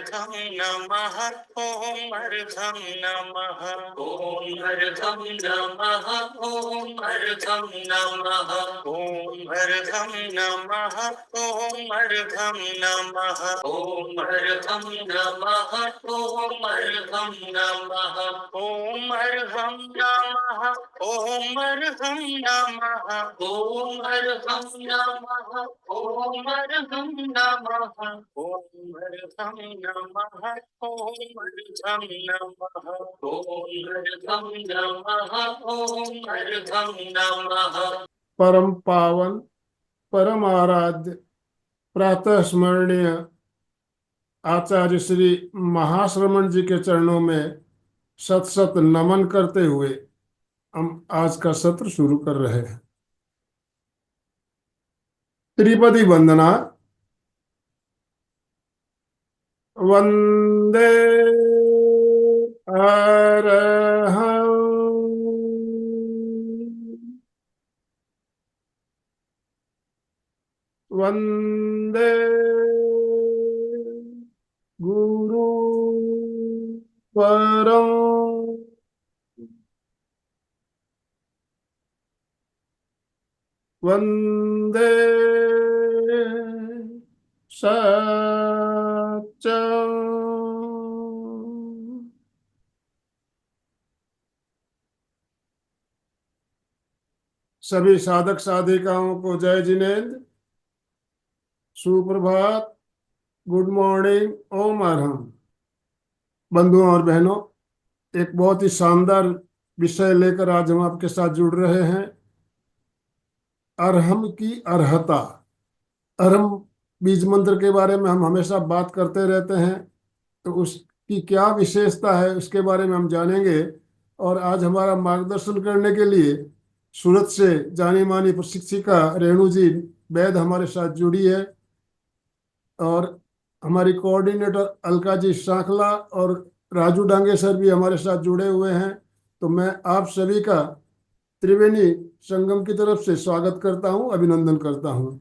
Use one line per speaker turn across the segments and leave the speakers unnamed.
अर्घं नमः ॐ अर्घं नमः ॐ अर्घं नमः ॐ अर्घं नमः ॐ अर्घं नमः ॐ अर्घं नमः ॐ अर्घं नमः ॐ अर्घं नमः ॐ अर्घं नमः ॐ अर्घं नमः ॐ अर्घं नमः ॐ अर्घं नमः ॐ अर्घं नमः ॐ अर्घं नमः ॐ अर्घं नमः ॐ अर्घं नमः।
परम पावन परम आराध्य प्रातः स्मरणीय आचार्य श्री महाश्रमण जी के चरणों में शत शत नमन करते हुए हम आज का सत्र शुरू कर रहे हैं। त्रिपदी वंदना। वंदे अरहं वंदे गुरु परम वंदे सत्यं। सभी साधक साधिकाओं को जय जिनेन्द्र, सुप्रभात, गुड मॉर्निंग, ओम अरहम। बंधुओं और बहनों, एक बहुत ही शानदार विषय लेकर आज हम आपके साथ जुड़ रहे हैं। अरहम की अर्हता। अरहम बीज मंत्र के बारे में हम हमेशा बात करते रहते हैं, तो उसकी क्या विशेषता है उसके बारे में हम जानेंगे। और आज हमारा मार्गदर्शन करने के लिए सूरत से जानी मानी प्रशिक्षिका रेणु जी वैद हमारे साथ जुड़ी है, और हमारी कोऑर्डिनेटर अलका जी शाखला और राजू डांगे सर भी हमारे साथ जुड़े हुए हैं। तो मैं आप सभी का त्रिवेणी संगम की तरफ से स्वागत करता हूं, अभिनंदन करता हूं।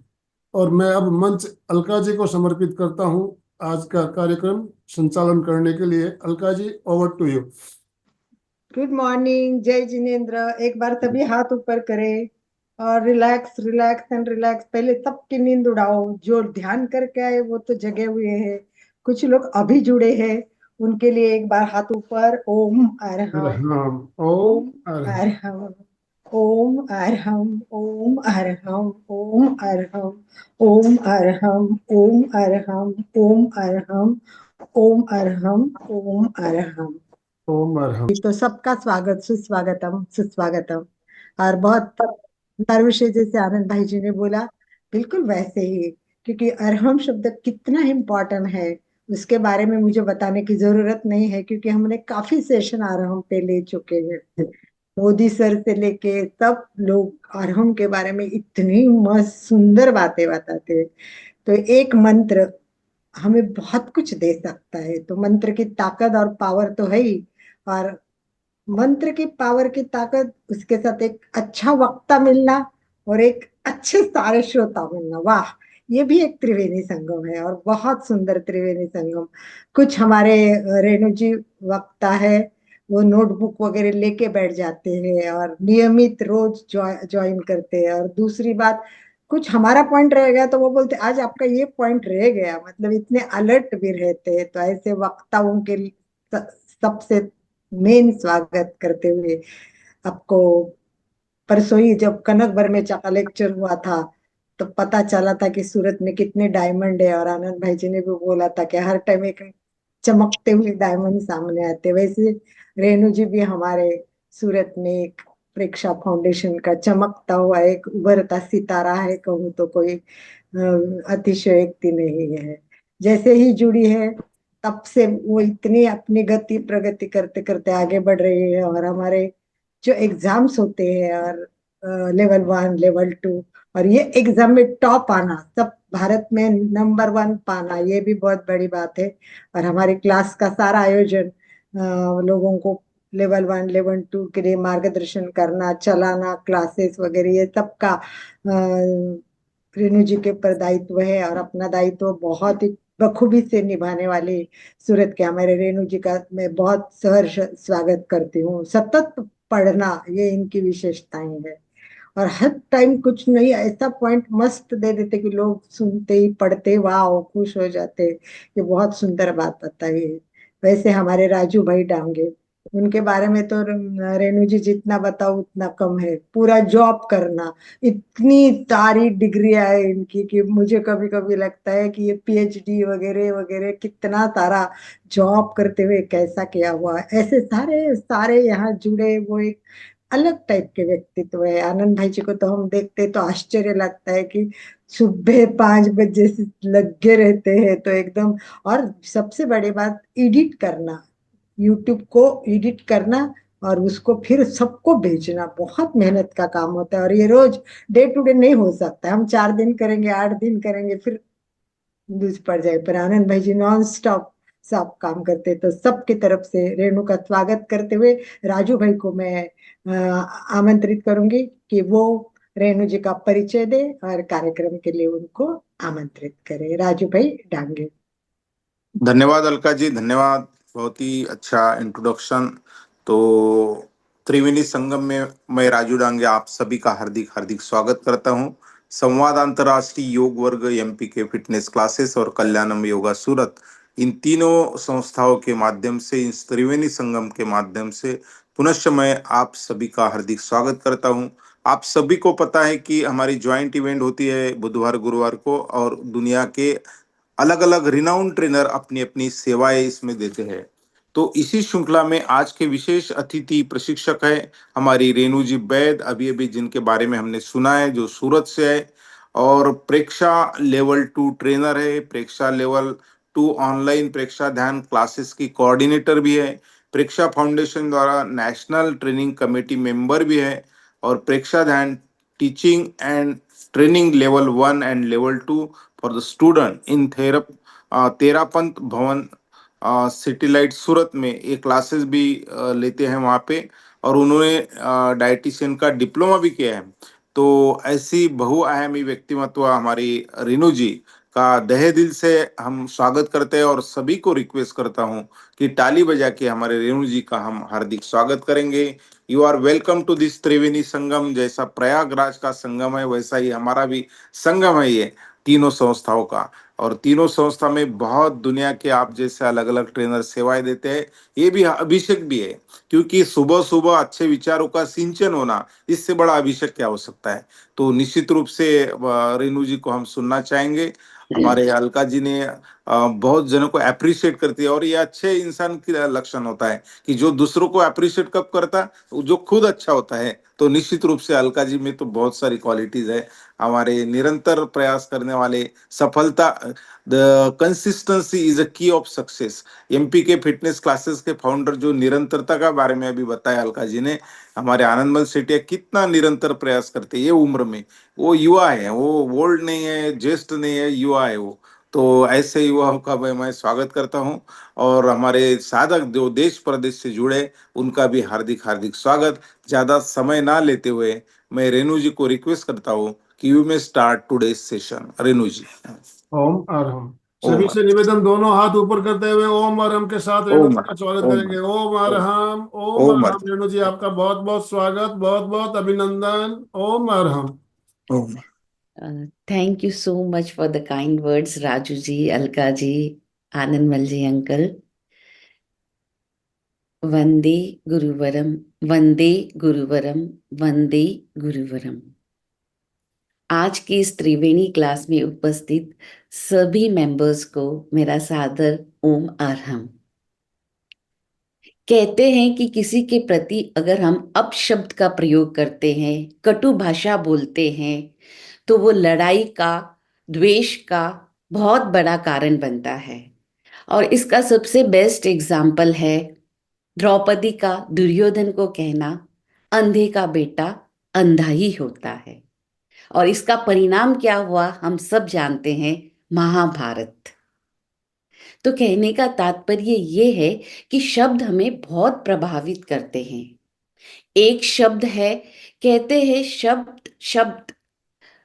और मैं अब मंच अलका जी को समर्पित करता हूं आज का कार्यक्रम संचालन करने के लिए। Alka ji, over to you.
Good morning, जय जिनेन्द्र। एक बार सभी हाथ ऊपर करें और रिलैक्स रिलैक्स एंड रिलैक्स। पहले सबकी नींद उड़ाओ। जो ध्यान करके आए वो तो जगे हुए हैं, कुछ लोग अभी जुड़े हैं, उनके लिए एक बार हाथ ऊपर। ओम अरहम ओम अरहम ओम अरहम ओम अरहम ओम अरहम ओम अरहम ओम अरहम ओम अरहम ओम अरहम ओम अरहम
ओम अरहम।
तो सबका स्वागत, सुस्वागतम सुस्वागतम। और बहुत नर्विश, जैसे आनंद भाई जी ने बोला, बिल्कुल वैसे ही, क्योंकि अरहम शब्द कितना इम्पोर्टेंट है उसके बारे में मुझे बताने की जरूरत नहीं है, क्योंकि हमने काफी सेशन अरहम पे ले चुके हैं। मोदी सर से लेके सब लोग अरहम के बारे में इतनी मस्त सुंदर बातें बताते हैं। तो एक मंत्र हमें बहुत कुछ दे सकता है। तो मंत्र की ताकत और पावर तो है ही, और मंत्र की पावर की ताकत, उसके साथ एक अच्छा वक्ता मिलना और एक अच्छे सारे श्रोता मिलना, वाह! ये भी एक त्रिवेणी संगम है, और बहुत सुंदर त्रिवेणी संगम। कुछ हमारे रेणु जी वक्ता है, वो नोटबुक वगैरह लेके बैठ जाते हैं और नियमित रोज ज्वाइन करते हैं। और दूसरी बात, कुछ हमारा पॉइंट रह गया तो वो बोलते आज आपका ये पॉइंट रह गया, मतलब इतने अलर्ट भी रहते हैं। तो ऐसे वक्ताओं के सबसे मेन स्वागत करते हुए आपको, परसों ही जब कनक बरमेचा का लेक्चर हुआ था तो पता चला था कि सूरत में कितने डायमंड है, और आनंद भाई जी ने भी बोला था कि हर टाइम एक चमकते हुए डायमंड सामने आते। वैसे रेणु जी भी हमारे सूरत में एक प्रेक्षा फाउंडेशन का चमकता हुआ एक उभरता सितारा है, कहूँ तो कोई अतिशयोक्ति नहीं है। जैसे ही जुड़ी है तब से वो इतनी अपनी गति प्रगति करते करते आगे बढ़ रही है। और हमारे जो एग्जाम्स होते हैं, और लेवल 1 लेवल 2, और ये एग्जाम में टॉप आना, सब भारत में नंबर 1 पाना, ये भी बहुत बड़ी बात है। और हमारी क्लास का सारा आयोजन लोगों को लेवल 1 लेवल 2 के लिए मार्गदर्शन करना, चलाना, क्लासेस वगैरह, ये सबका रेणु जी के ऊपर दायित्व है। और अपना दायित्व बहुत ही बखूबी से निभाने वाले सूरत के हमारे रेणु जी का मैं बहुत सहर्ष स्वागत करती हूँ। सतत पढ़ना ये इनकी विशेषताएं है, और हर टाइम कुछ नहीं ऐसा पॉइंट मस्त दे देते कि लोग सुनते ही पढ़ते वाह खुश हो जाते। ये बहुत सुंदर बात बताई है। वैसे हमारे राजू भाई डांगे, उनके बारे में तो रेणु जी जितना बताओ उतना कम है। पूरा जॉब करना, इतनी सारी डिग्रियां है इनकी कि मुझे कभी कभी लगता है कि ये पीएचडी वगैरह वगैरह कितना सारा जॉब करते हुए कैसा किया हुआ है। ऐसे सारे सारे यहाँ जुड़े वो एक अलग टाइप के व्यक्तित्व है। आनंद भाई जी को तो हम देखते तो आश्चर्य लगता है कि सुबह 5 बजे से लगे रहते हैं तो एकदम। और सबसे बड़ी बात एडिट करना, यूट्यूब को एडिट करना और उसको फिर सबको भेजना बहुत मेहनत का काम होता है। और ये रोज डे टू डे नहीं हो सकता है। हम 4 दिन करेंगे, 8 दिन करेंगे, फिर लूज पड़ जाए। पर आनंद भाई जी नॉन स्टॉप सब काम करते। तो सबकी तरफ से रेणु का स्वागत करते हुए राजू भाई को मैं आमंत्रित करूंगी कि वो रेणु जी का परिचय दे और कार्यक्रम के लिए उनको आमंत्रित करे। राजू भाई डांगे।
धन्यवाद अलका जी, धन्यवाद। बहुत ही अच्छा इंट्रोडक्शन। तो त्रिवेणी संगम में मैं राजू डांगे आप सभी का हार्दिक हार्दिक स्वागत करता हूं। संवाद अंतर्राष्ट्रीय योग वर्ग, एमपी के फिटनेस क्लासेस और कल्याणम योगा सूरत, इन तीनों संस्थाओं के माध्यम से, इस त्रिवेणी संगम के माध्यम से पुनश्च मैं आप सभी का हार्दिक स्वागत करता हूं। आप सभी को पता है कि हमारी ज्वाइंट इवेंट होती है बुधवार गुरुवार को, और दुनिया के अलग अलग रिनाउंड ट्रेनर अपनी अपनी सेवाएं इसमें देते हैं। तो इसी श्रृंखला में आज के विशेष अतिथि प्रशिक्षक है हमारी रेणु जी बैद, अभी अभी जिनके बारे में हमने सुना है, जो सूरत से है। और प्रेक्षा लेवल 2 ट्रेनर है, प्रेक्षा लेवल 2 ऑनलाइन प्रेक्षा ध्यान क्लासेस की कोऑर्डिनेटर भी है, प्रेक्षा फाउंडेशन द्वारा नेशनल ट्रेनिंग कमेटी मेंबर भी है, और प्रेक्षा ध्यान teaching and training level 1 and level 2 for the student in Terapanth भवन सिटी लाइट सूरत में ये क्लासेस भी लेते हैं वहाँ पे। और उन्होंने डाइटिशियन का डिप्लोमा भी किया है। तो ऐसी बहुआयामी व्यक्तिमत्व हमारी रेणु जी का दहे दिल से हम स्वागत करते हैं, और सभी को रिक्वेस्ट करता हूँ कि ताली बजा के हमारे रेणु जी का हम हार्दिक स्वागत करेंगे। You are welcome to this Triveni Sangam. जैसा प्रयागराज का संगम है वैसा ही हमारा भी संगम है ये तीनों संस्थाओं का। और तीनों संस्था में बहुत दुनिया के आप जैसे अलग अलग ट्रेनर सेवाएं देते हैं। ये भी अभिषेक भी है, क्योंकि सुबह सुबह अच्छे विचारों का सिंचन होना, इससे बड़ा अभिषेक क्या हो सकता है। तो निश्चित रूप से रेणु जी को हम सुनना चाहेंगे। हमारे अलका जी ने बहुत जनों को अप्रिशिएट करती है, और ये अच्छे इंसान की लक्षण होता है कि जो दूसरों को अप्रिशिएट कब करता है, जो खुद अच्छा होता है। तो निश्चित रूप से अलका जी में तो बहुत सारी क्वालिटीज है। हमारे निरंतर प्रयास करने वाले, सफलता, द कंसिस्टेंसी इज अ की ऑफ सक्सेस। एमपी के फिटनेस क्लासेस के फाउंडर जो निरंतरता का बारे में अभी बताया अलका जी ने, हमारे आनंदमल सेठिया कितना निरंतर प्रयास करते हैं ये उम्र में। वो युवा है, वो ओल्ड नहीं है, ज्येष्ठ नहीं है, युवा है वो। तो ऐसे युवाओं का मैं स्वागत करता हूँ। और हमारे साधक जो देश प्रदेश से जुड़े, उनका भी हार्दिक हार्दिक स्वागत। ज्यादा समय ना लेते हुए मैं रेणु जी को रिक्वेस्ट करता हूँ कि you may start today session. Renu ji.
ओम अरहम।
ओम
सभी से निवेदन, दोनों हाथ ऊपर करते हुए ओम अरहम के साथ रेणु
ओम
जी का स्वागत
ओम
करेंगे। ओम अरहम, ओम
ओम
अरहम। रेणु जी आपका बहुत बहुत स्वागत, बहुत बहुत अभिनंदन। ओम अरहम।
ओम।
Thank you so much for the kind words, Raju ji, Alka ji, Anandmal ji, uncle. Vande Guruvaram, Vande Guruvaram, Vande Guruvaram। आज की इस त्रिवेणी क्लास में उपस्थित सभी मेंबर्स को मेरा सादर ओम अरहम। कहते हैं कि किसी के प्रति अगर हम अपशब्द का प्रयोग करते हैं, कटु भाषा बोलते हैं, तो वो लड़ाई का, द्वेष का बहुत बड़ा कारण बनता है। और इसका सबसे बेस्ट एग्जाम्पल है द्रौपदी का दुर्योधन को कहना, अंधे का बेटा अंधा ही होता है। और इसका परिणाम क्या हुआ हम सब जानते हैं, महाभारत। तो कहने का तात्पर्य ये है कि शब्द हमें बहुत प्रभावित करते हैं। एक शब्द है, कहते हैं शब्द शब्द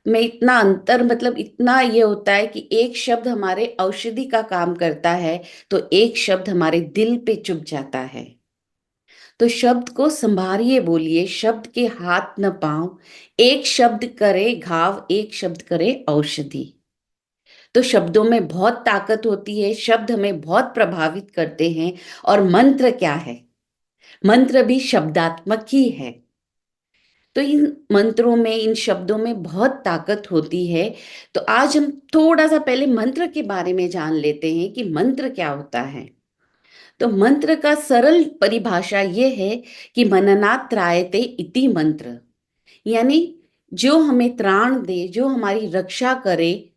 में इतना अंतर, मतलब इतना ये होता है कि एक शब्द हमारे औषधि का काम करता है तो एक शब्द हमारे दिल पे चुभ जाता है। तो शब्द को संभालिए, बोलिए, शब्द के हाथ न पांव, एक शब्द करे घाव, एक शब्द करे औषधि। तो शब्दों में बहुत ताकत होती है, शब्द हमें बहुत प्रभावित करते हैं। और मंत्र क्या है? मंत्र भी शब्दात्मक ही है। तो इन मंत्रों में, इन शब्दों में बहुत ताकत होती है। तो आज हम थोड़ा सा पहले मंत्र के बारे में जान लेते हैं कि मंत्र क्या होता है। तो मंत्र का सरल परिभाषा ये है कि मननात् त्रायते इति मंत्र, यानी जो हमें त्राण दे, जो हमारी रक्षा करे,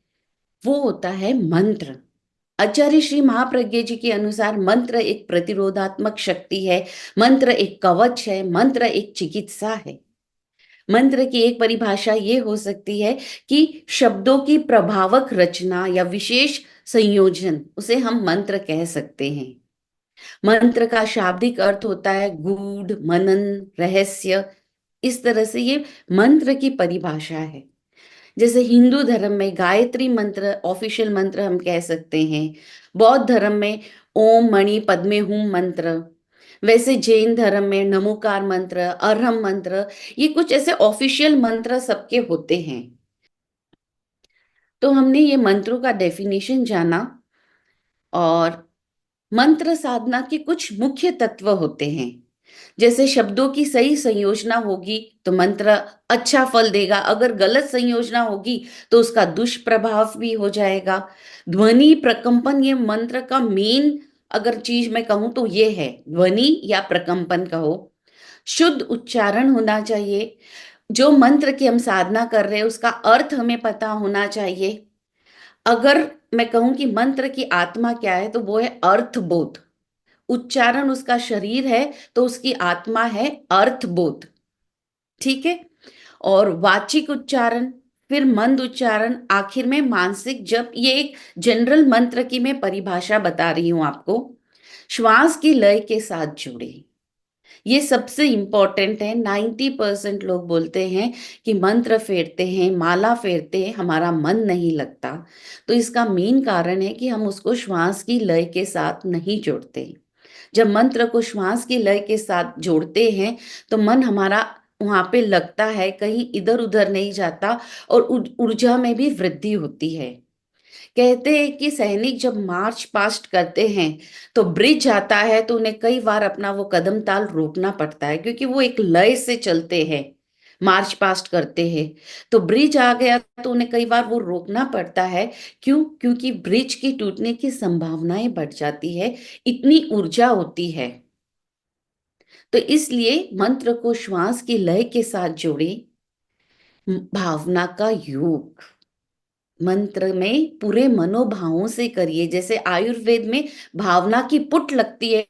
वो होता है मंत्र। आचार्य श्री महाप्रज्ञ जी के अनुसार मंत्र एक प्रतिरोधात्मक शक्ति है, मंत्र एक कवच है, मंत्र एक चिकित्सा है। मंत्र की एक परिभाषा ये हो सकती है कि शब्दों की प्रभावक रचना या विशेष संयोजन, उसे हम मंत्र कह सकते हैं। मंत्र का शाब्दिक अर्थ होता है गूढ़, मनन, रहस्य। इस तरह से ये मंत्र की परिभाषा है। जैसे हिंदू धर्म में गायत्री मंत्र ऑफिशियल मंत्र हम कह सकते हैं, बौद्ध धर्म में ओम मणि पद्मे हुम मंत्र, वैसे जैन धर्म में नमोकार मंत्र, अरहम मंत्र, ये कुछ ऐसे ऑफिशियल मंत्र सबके होते हैं। तो हमने ये मंत्रों का डेफिनेशन जाना, और मंत्र साधना के कुछ मुख्य तत्व होते हैं। जैसे शब्दों की सही संयोजना होगी तो मंत्र अच्छा फल देगा, अगर गलत संयोजना होगी तो उसका दुष्प्रभाव भी हो जाएगा। ध्वनि प्रकंपन ये मंत्र का मेन अगर चीज मैं कहूं तो ये है, ध्वनि या प्रकंपन कहो। शुद्ध उच्चारण होना चाहिए। जो मंत्र की हम साधना कर रहे हैं उसका अर्थ हमें पता होना चाहिए। अगर मैं कहूं कि मंत्र की आत्मा क्या है तो वो है अर्थबोध। उच्चारण उसका शरीर है तो उसकी आत्मा है अर्थबोध। ठीक है। और वाचिक उच्चारण, फिर मंद उच्चारण, आखिर में मानसिक जप। ये एक जनरल मंत्र की मैं परिभाषा बता रही हूं आपको। श्वास की लय के साथ जुड़े, ये सबसे इंपॉर्टेंट है। 90% लोग बोलते हैं कि मंत्र फेरते हैं, माला फेरते हैं, हमारा मन नहीं लगता। तो इसका मेन कारण है कि हम उसको श्वास की लय के साथ नहीं जोड़ते। जब मंत्र को श्वास की लय के साथ जोड़ते हैं तो मन हमारा वहां पे लगता है, कहीं इधर उधर नहीं जाता, और ऊर्जा में भी वृद्धि होती है। कहते हैं कि सैनिक जब मार्च पास्ट करते हैं तो ब्रिज आता है तो उन्हें कई बार अपना वो कदम ताल रोकना पड़ता है, क्योंकि वो एक लय से चलते हैं, मार्च पास्ट करते हैं। तो ब्रिज आ गया तो उन्हें कई बार वो रोकना पड़ता है। क्यों? क्योंकि ब्रिज की टूटने की संभावनाएं बढ़ जाती है, इतनी ऊर्जा होती है। तो इसलिए मंत्र को श्वास की लय के साथ जोड़े। भावना का योग, मंत्र में पूरे मनोभावों से करिए। जैसे आयुर्वेद में भावना की पुट लगती है,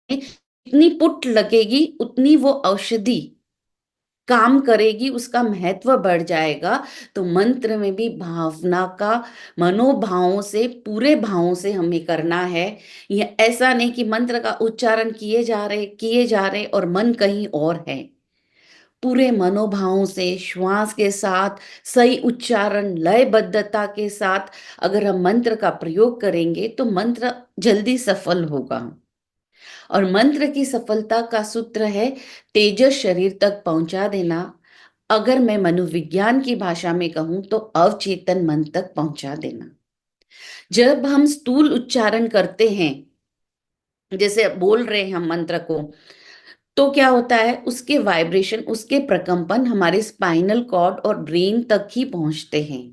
जितनी पुट लगेगी उतनी वो औषधि काम करेगी, उसका महत्व बढ़ जाएगा। तो मंत्र में भी भावना का, मनोभावों से, पूरे भावों से हमें करना है। ये ऐसा नहीं कि मंत्र का उच्चारण किए जा रहे और मन कहीं और है। पूरे मनोभावों से, श्वास के साथ, सही उच्चारण, लयबद्धता के साथ अगर हम मंत्र का प्रयोग करेंगे तो मंत्र जल्दी सफल होगा। और मंत्र की सफलता का सूत्र है तेजस शरीर तक पहुंचा देना। अगर मैं मनोविज्ञान की भाषा में कहूं तो अवचेतन मन तक पहुंचा देना। जब हम स्थूल उच्चारण करते हैं, जैसे बोल रहे हैं हम मंत्र को, तो क्या होता है, उसके वाइब्रेशन, उसके प्रकंपन हमारे स्पाइनल कॉर्ड और ब्रेन तक ही पहुंचते हैं।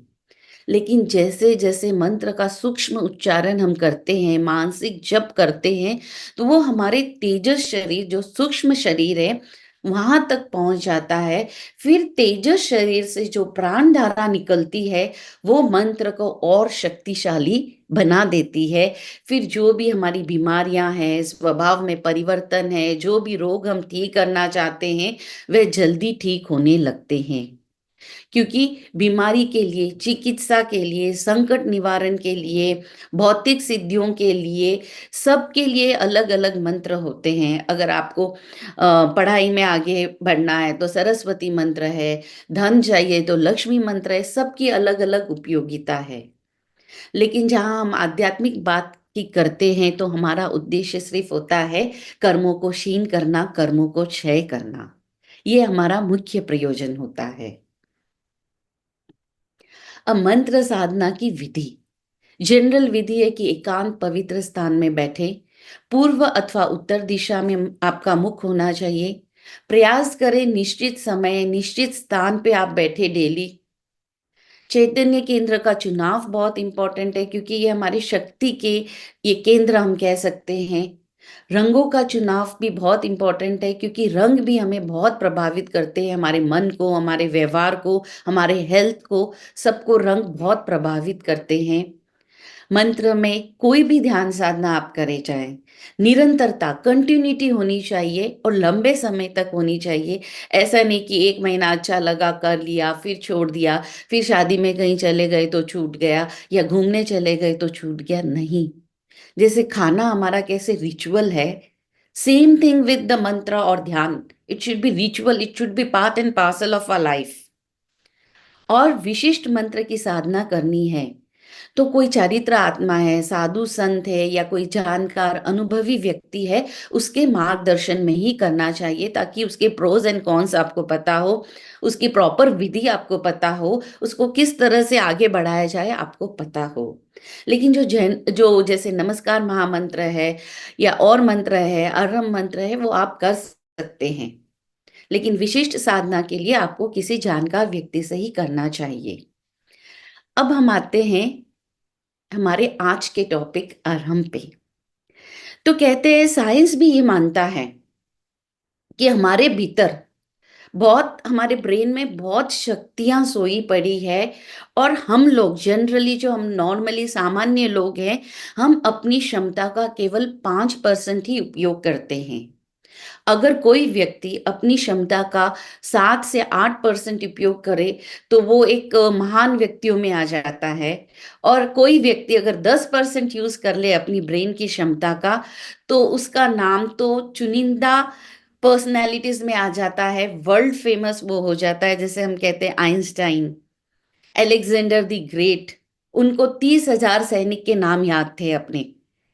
लेकिन जैसे जैसे मंत्र का सूक्ष्म उच्चारण हम करते हैं, मानसिक जप करते हैं, तो वो हमारे तेजस शरीर, जो सूक्ष्म शरीर है, वहां तक पहुंच जाता है। फिर तेजस शरीर से जो प्राण धारा निकलती है वो मंत्र को और शक्तिशाली बना देती है। फिर जो भी हमारी बीमारियां हैं, स्वभाव में परिवर्तन है, जो भी रोग हम ठीक करना चाहते हैं, वे जल्दी ठीक होने लगते हैं। क्योंकि बीमारी के लिए, चिकित्सा के लिए, संकट निवारण के लिए, भौतिक सिद्धियों के लिए, सबके लिए अलग अलग मंत्र होते हैं। अगर आपको पढ़ाई में आगे बढ़ना है तो सरस्वती मंत्र है, धन चाहिए तो लक्ष्मी मंत्र है, सबकी अलग अलग उपयोगिता है। लेकिन जहाँ हम आध्यात्मिक बात की करते हैं तो हमारा उद्देश्य सिर्फ होता है कर्मों को क्षीण करना, कर्मों को क्षय करना। ये हमारा मुख्य प्रयोजन होता है। अब मंत्र साधना की विधि, जनरल विधि है कि एकांत पवित्र स्थान में बैठे, पूर्व अथवा उत्तर दिशा में आपका मुख होना चाहिए। प्रयास करें निश्चित समय निश्चित स्थान पे आप बैठे डेली। चैतन्य केंद्र का चुनाव बहुत इंपॉर्टेंट है, क्योंकि ये हमारी शक्ति के ये केंद्र हम कह सकते हैं। रंगों का चुनाव भी बहुत इंपॉर्टेंट है, क्योंकि रंग भी हमें बहुत प्रभावित करते हैं, हमारे मन को, हमारे व्यवहार को, हमारे हेल्थ को, सबको रंग बहुत प्रभावित करते हैं। मंत्र में कोई भी ध्यान साधना आप करे चाहें, निरंतरता, कंटिन्यूटी होनी चाहिए और लंबे समय तक होनी चाहिए। ऐसा नहीं कि एक महीना अच्छा लगा, कर लिया, फिर छोड़ दिया, फिर शादी में कहीं चले गए तो छूट गया, या घूमने चले गए तो छूट गया। नहीं, जैसे खाना हमारा कैसे रिचुअल है, same thing with the mantra और ध्यान। It should be ritual, it should be part and parcel of our life. और विशिष्ट मंत्र की साधना करनी है तो कोई चारित्र आत्मा है, साधु संत है, या कोई जानकार अनुभवी व्यक्ति है, उसके मार्गदर्शन में ही करना चाहिए, ताकि उसके प्रोज एंड कॉन्स आपको पता हो, उसकी प्रॉपर विधि आपको पता हो, उसको किस तरह से आगे बढ़ाया जाए आपको पता हो। लेकिन जो जैसे नमस्कार महामंत्र है या और मंत्र है, अरहम मंत्र है, वो आप कर सकते हैं, लेकिन विशिष्ट साधना के लिए आपको किसी जानकार व्यक्ति से ही करना चाहिए। अब हम आते हैं हमारे आज के टॉपिक अरहम पे। तो कहते हैं, साइंस भी ये मानता है कि हमारे भीतर बहुत, हमारे ब्रेन में बहुत शक्तियां सोई पड़ी है, और हम लोग जनरली, जो हम नॉर्मली सामान्य लोग हैं, हम अपनी क्षमता का केवल 5% ही उपयोग करते हैं। अगर कोई व्यक्ति अपनी क्षमता का 7 से 8% उपयोग करे तो वो एक महान व्यक्तियों में आ जाता है। और कोई व्यक्ति अगर 10% यूज कर ले अपनी ब्रेन की क्षमता का, तो उसका नाम तो चुनिंदा पर्सनैलिटीज में आ जाता है, वर्ल्ड फेमस वो हो जाता है। जैसे हम कहते हैं आइंस्टाइन, अलेक्जेंडर द ग्रेट, उनको 30,000 सैनिक के नाम याद थे अपने,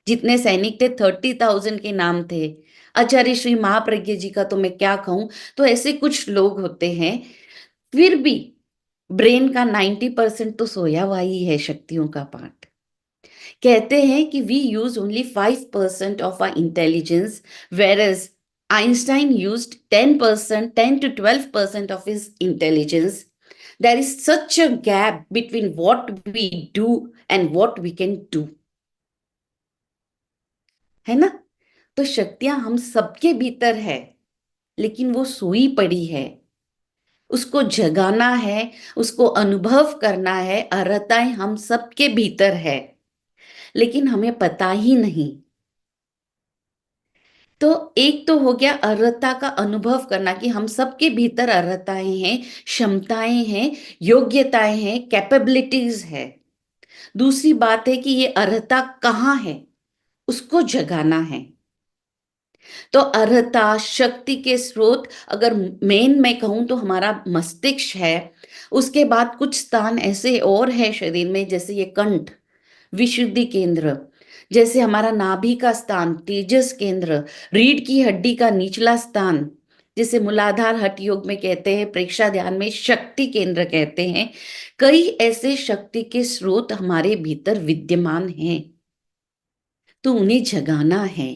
जितने सैनिक थे 30,000 के नाम थे। आचार्य श्री महाप्रज्ञ जी का तो मैं क्या कहूं। तो ऐसे कुछ लोग होते हैं, फिर भी ब्रेन का 90% तो सोया हुआ ही है, शक्तियों का पार्ट। कहते हैं कि we use only 5% of our intelligence, whereas Einstein used 10%, 10 to 12% of his intelligence. There is such a gap between what we do and what we can do. है ना? तो शक्तियां हम सबके भीतर है, लेकिन वो सोई पड़ी है, उसको जगाना है, उसको अनुभव करना है। अर्हताएं हम सबके भीतर है, लेकिन हमें पता ही नहीं। तो एक तो हो गया अर्हता का अनुभव करना, कि हम सबके भीतर अर्हताएं हैं, क्षमताएं हैं, योग्यताएं हैं, कैपेबिलिटीज है। दूसरी बात है कि ये अर्हता कहाँ है, उसको जगाना है। तो अर्हता, शक्ति के स्रोत, अगर मेन मैं कहूं तो हमारा मस्तिष्क है। उसके बाद कुछ स्थान ऐसे और है शरीर में, जैसे ये कंठ, विशुद्धि केंद्र, जैसे हमारा नाभि का स्थान, तेजस केंद्र, रीढ़ की हड्डी का निचला स्थान, जिसे मूलाधार हठ योग में कहते हैं, प्रेक्षा ध्यान में शक्ति केंद्र कहते हैं। कई ऐसे शक्ति के स्रोत हमारे भीतर विद्यमान हैं, तो उन्हें जगाना है।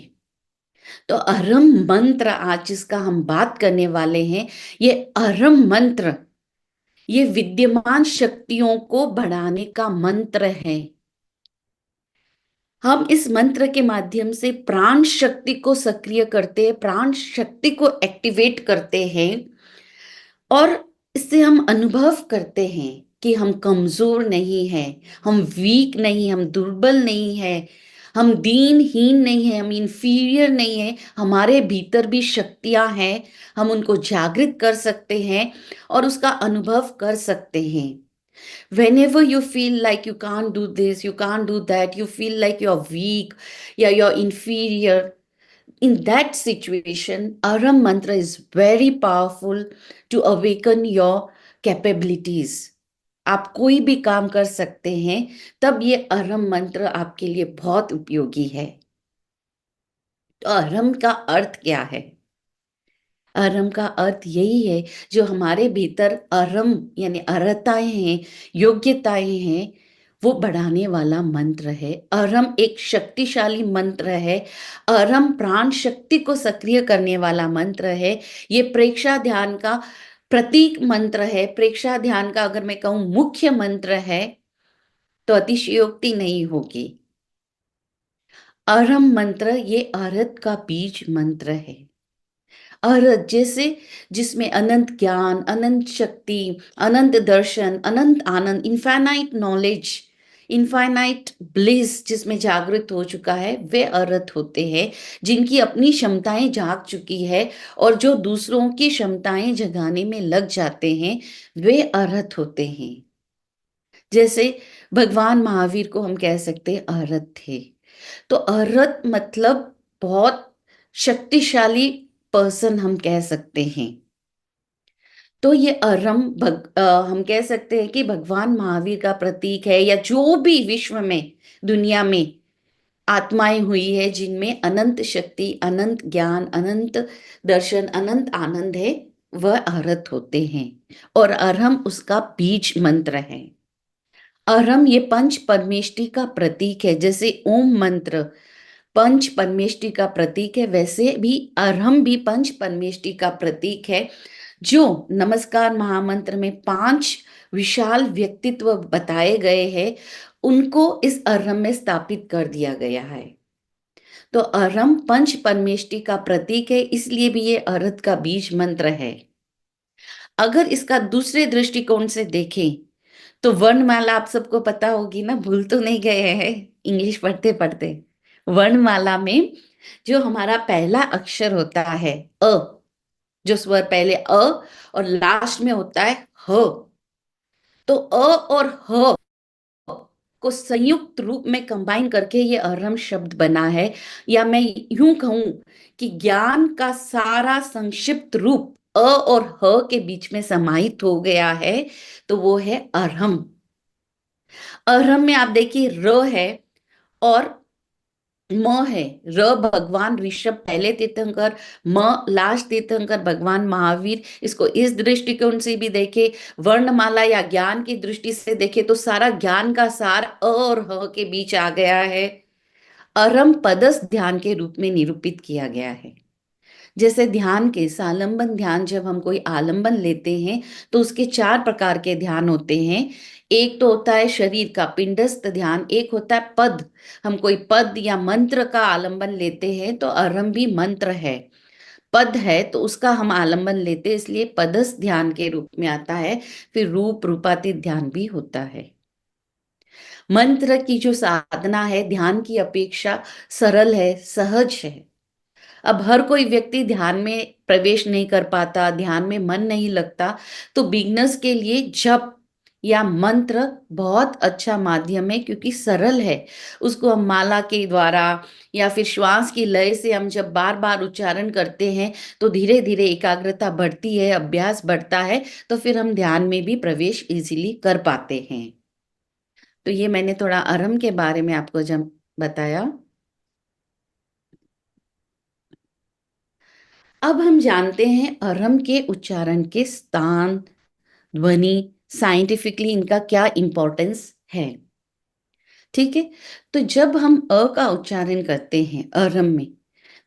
तो अरहम मंत्र आज जिसका हम बात करने वाले हैं, ये अरहम मंत्र, ये विद्यमान शक्तियों को बढ़ाने का मंत्र है। हम इस मंत्र के माध्यम से प्राण शक्ति को सक्रिय करते हैं, प्राण शक्ति को एक्टिवेट करते हैं, और इससे हम अनुभव करते हैं कि हम कमजोर नहीं हैं, हम वीक नहीं, हम दुर्बल नहीं है, हम दीनहीन नहीं है, हम इंफीरियर नहीं है, हमारे भीतर भी शक्तियां हैं, हम उनको जागृत कर सकते हैं और उसका अनुभव कर सकते हैं। Whenever you feel like you can't do this, you can't do that, you feel like you're weak, yeah, you're inferior, in that situation, Aram mantra is very powerful to awaken your capabilities. आप कोई भी काम कर सकते हैं, तब ये अरम मंत्र आपके लिए बहुत उपयोगी है। तो अरम का अर्थ क्या है? अरम का अर्थ यही है, जो हमारे भीतर अरम यानी अर्हताएं हैं, योग्यताएं हैं, वो बढ़ाने वाला मंत्र है। अरम एक शक्तिशाली मंत्र है। अरम प्राण शक्ति को सक्रिय करने वाला मंत्र है। ये प्रेक्षा ध्यान का प्रतीक मंत्र है। प्रेक्षा ध्यान का अगर मैं कहूँ मुख्य मंत्र है तो अतिशयोक्ति नहीं होगी। अरम मंत्र ये अरहत का बीज मंत्र है। अरहत जैसे जिसमें अनंत ज्ञान, अनंत शक्ति, अनंत दर्शन, अनंत आनंद, इनफाइनाइट नॉलेज, इनफाइनाइट ब्लिस जिसमें जागृत हो चुका है, वे अरहत होते हैं। जिनकी अपनी क्षमताएं जाग चुकी है और जो दूसरों की क्षमताएं जगाने में लग जाते हैं, वे अरहत होते हैं। जैसे भगवान महावीर को हम कह सकते हैं अरहत थे। तो अरहत मतलब बहुत शक्तिशाली पर्सन हम कह सकते हैं। तो ये हम कह सकते हैं कि भगवान महावीर का प्रतीक है, या जो भी विश्व में, दुनिया में आत्माएं हुई है जिनमें अनंत शक्ति, अनंत ज्ञान, अनंत दर्शन, अनंत आनंद है, वह अरहत होते हैं। और अरहम उसका बीज मंत्र है। अरहम ये पंच परमेष्टि का प्रतीक है। जैसे ओम मंत्र पंच परमेष्टि का प्रतीक है, वैसे भी अरहम भी पंच परमेष्टि का प्रतीक है। जो नमस्कार महामंत्र में 5 विशाल व्यक्तित्व बताए गए हैं, उनको इस अरहम में स्थापित कर दिया गया है। तो अरहम पंच परमेष्टि का प्रतीक है, इसलिए भी ये अरहत का बीज मंत्र है। अगर इसका दूसरे दृष्टिकोण से देखें तो वर्णमाला आप सबको पता होगी ना, भूल तो नहीं गए हैं इंग्लिश पढ़ते पढ़ते। वर्णमाला में जो हमारा पहला अक्षर होता है अ, जो स्वर पहले अ और लास्ट में होता है ह, तो अ और ह को संयुक्त रूप में कंबाइन करके ये अरहम शब्द बना है। या मैं यूं कहूं कि ज्ञान का सारा संक्षिप्त रूप अ और ह के बीच में समाहित हो गया है, तो वो है अरहम। अरहम में आप देखिए र है और म है। र भगवान ऋषभ पहले तीर्थंकर, म लास्ट तीर्थंकर भगवान महावीर। इसको इस दृष्टिकोण से भी देखे, वर्णमाला या ज्ञान की दृष्टि से देखे, तो सारा ज्ञान का सार अ और ह के बीच आ गया है। अरम पदस्थ ध्यान के रूप में निरूपित किया गया है। जैसे ध्यान के सालंबन ध्यान, जब हम कोई आलंबन लेते हैं तो उसके 4 प्रकार के ध्यान होते हैं। एक तो होता है शरीर का पिंडस्थ ध्यान, एक होता है पद, हम कोई पद या मंत्र का आलंबन लेते हैं, तो अरम भी मंत्र है, पद है, तो उसका हम आलंबन लेते हैं, इसलिए पदस्थ ध्यान के रूप में आता है। फिर रूप रूपातीत ध्यान भी होता है। मंत्र की जो साधना है ध्यान की अपेक्षा सरल है, सहज है। अब हर कोई व्यक्ति ध्यान में प्रवेश नहीं कर पाता, ध्यान में मन नहीं लगता, तो बिगनर्स के लिए जप या मंत्र बहुत अच्छा माध्यम है, क्योंकि सरल है। उसको हम माला के द्वारा या फिर श्वास की लय से हम जब बार बार उच्चारण करते हैं तो धीरे धीरे एकाग्रता बढ़ती है, अभ्यास बढ़ता है, तो फिर हम ध्यान में भी प्रवेश इजीली कर पाते हैं। तो ये मैंने थोड़ा अरहम के बारे में आपको जब बताया। अब हम जानते हैं अरहम के उच्चारण के स्थान, ध्वनि, साइंटिफिकली इनका क्या इंपॉर्टेंस है। ठीक है, तो जब हम अ का उच्चारण करते हैं अरहम में,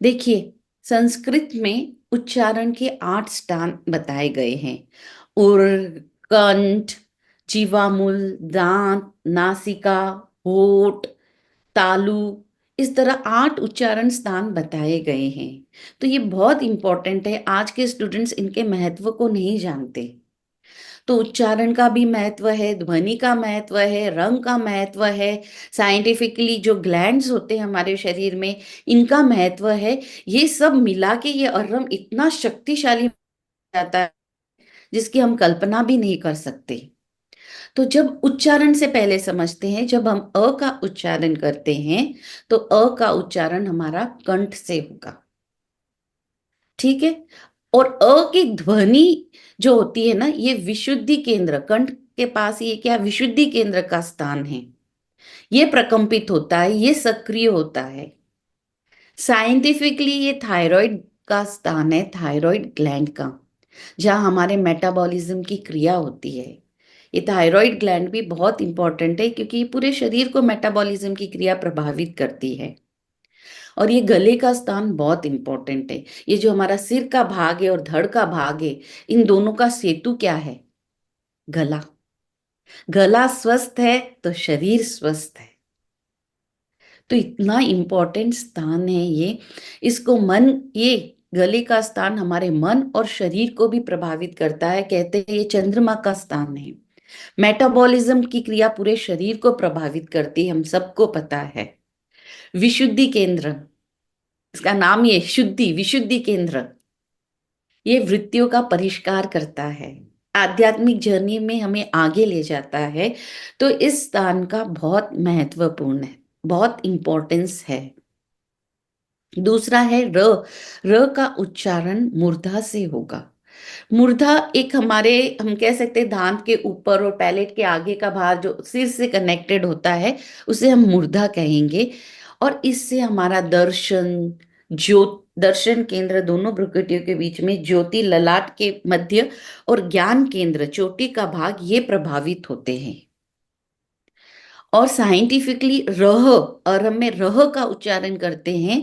देखिए संस्कृत में उच्चारण के 8 स्थान बताए गए हैं। उर, कंठ, जीवामूल, दांत, नासिका, होठ, तालु, इस तरह 8 उच्चारण स्थान बताए गए हैं। तो ये बहुत इंपॉर्टेंट है, आज के स्टूडेंट्स इनके महत्व को नहीं जानते। तो उच्चारण का भी महत्व है, ध्वनि का महत्व है, रंग का महत्व है, साइंटिफिकली जो ग्लैंड्स होते हैं हमारे शरीर में इनका महत्व है। ये सब मिला के ये अरम इतना शक्तिशाली जाता है जिसकी हम कल्पना भी नहीं कर सकते। तो जब उच्चारण से पहले समझते हैं, जब हम अ का उच्चारण करते हैं तो अ का उच्चारण हमारा कंठ से होगा, ठीक है। और अ की ध्वनि जो होती है ना, ये विशुद्धि केंद्र, कंठ के पास ये क्या विशुद्धि केंद्र का स्थान है, ये प्रकंपित होता है, ये सक्रिय होता है। साइंटिफिकली ये थायराइड का स्थान है, थायराइड ग्लैंड का, जहाँ हमारे मेटाबॉलिज्म की क्रिया होती है। ये थायराइड ग्लैंड भी बहुत इंपॉर्टेंट है क्योंकि ये पूरे शरीर को मेटाबॉलिज्म की क्रिया प्रभावित करती है। और ये गले का स्थान बहुत इंपॉर्टेंट है। ये जो हमारा सिर का भाग है और धड़ का भाग है, इन दोनों का सेतु क्या है? गला। गला स्वस्थ है तो शरीर स्वस्थ है। तो इतना इंपॉर्टेंट स्थान है ये। इसको मन, ये गले का स्थान हमारे मन और शरीर को भी प्रभावित करता है। कहते हैं ये चंद्रमा का स्थान है। मेटाबॉलिज्म की क्रिया पूरे शरीर को प्रभावित करती है, हम सबको पता है। विशुद्धि केंद्र, इसका नाम ये शुद्धि, विशुद्धि केंद्र, ये वृत्तियों का परिष्कार करता है, आध्यात्मिक जर्नी में हमें आगे ले जाता है। तो इस स्थान का बहुत महत्वपूर्ण है, बहुत इंपॉर्टेंस है। दूसरा है र। र का उच्चारण मूर्धा से होगा। मूर्धा एक हमारे, हम कह सकते हैं दांत के ऊपर और पैलेट के आगे का भाग जो सिर से कनेक्टेड होता है, उसे हम मूर्धा कहेंगे। और इससे हमारा दर्शन, दर्शन केंद्र दोनों भ्रुकुटियों के बीच में, ज्योति ललाट के मध्य और ज्ञान केंद्र चोटी का भाग, ये प्रभावित होते हैं। और साइंटिफिकली रह, और हम में रह का उच्चारण करते हैं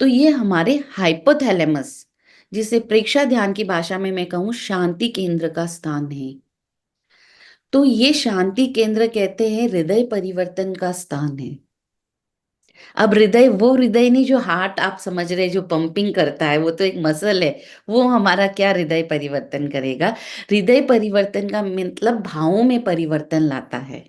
तो ये हमारे हाइपोथैलेमस, जिसे प्रेक्षा ध्यान की भाषा में मैं कहूँ शांति केंद्र का स्थान है। तो ये शांति केंद्र कहते हैं हृदय परिवर्तन का स्थान है। अब हृदय, वो हृदय नहीं जो हार्ट आप समझ रहे, जो पंपिंग करता है, वो तो एक मसल है। वो हमारा क्या हृदय परिवर्तन करेगा? हृदय परिवर्तन का मतलब भावों में परिवर्तन लाता है।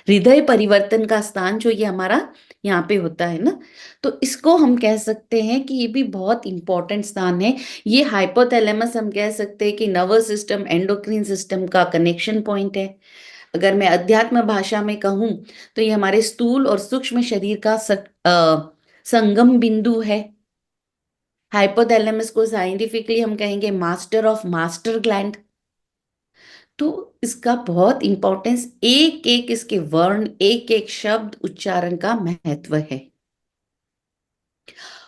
हृदय परिवर्तन का स्थान जो ये हमारा यहाँ पे होता है ना, तो इसको हम कह सकते हैं कि ये भी बहुत इंपॉर्टेंट स्थान है। ये हाइपोथैलेमस, हम कह सकते हैं कि नर्वस सिस्टम, एंडोक्रीन सिस्टम का कनेक्शन पॉइंट है। अगर मैं अध्यात्म भाषा में कहूँ तो ये हमारे स्थूल और सूक्ष्म शरीर का संगम बिंदु है। हाइपोथैलेमस को साइंटिफिकली हम कहेंगे मास्टर ऑफ मास्टर ग्लैंड। तो इसका बहुत इंपॉर्टेंस, एक एक इसके वर्ण, एक एक शब्द उच्चारण का महत्व है।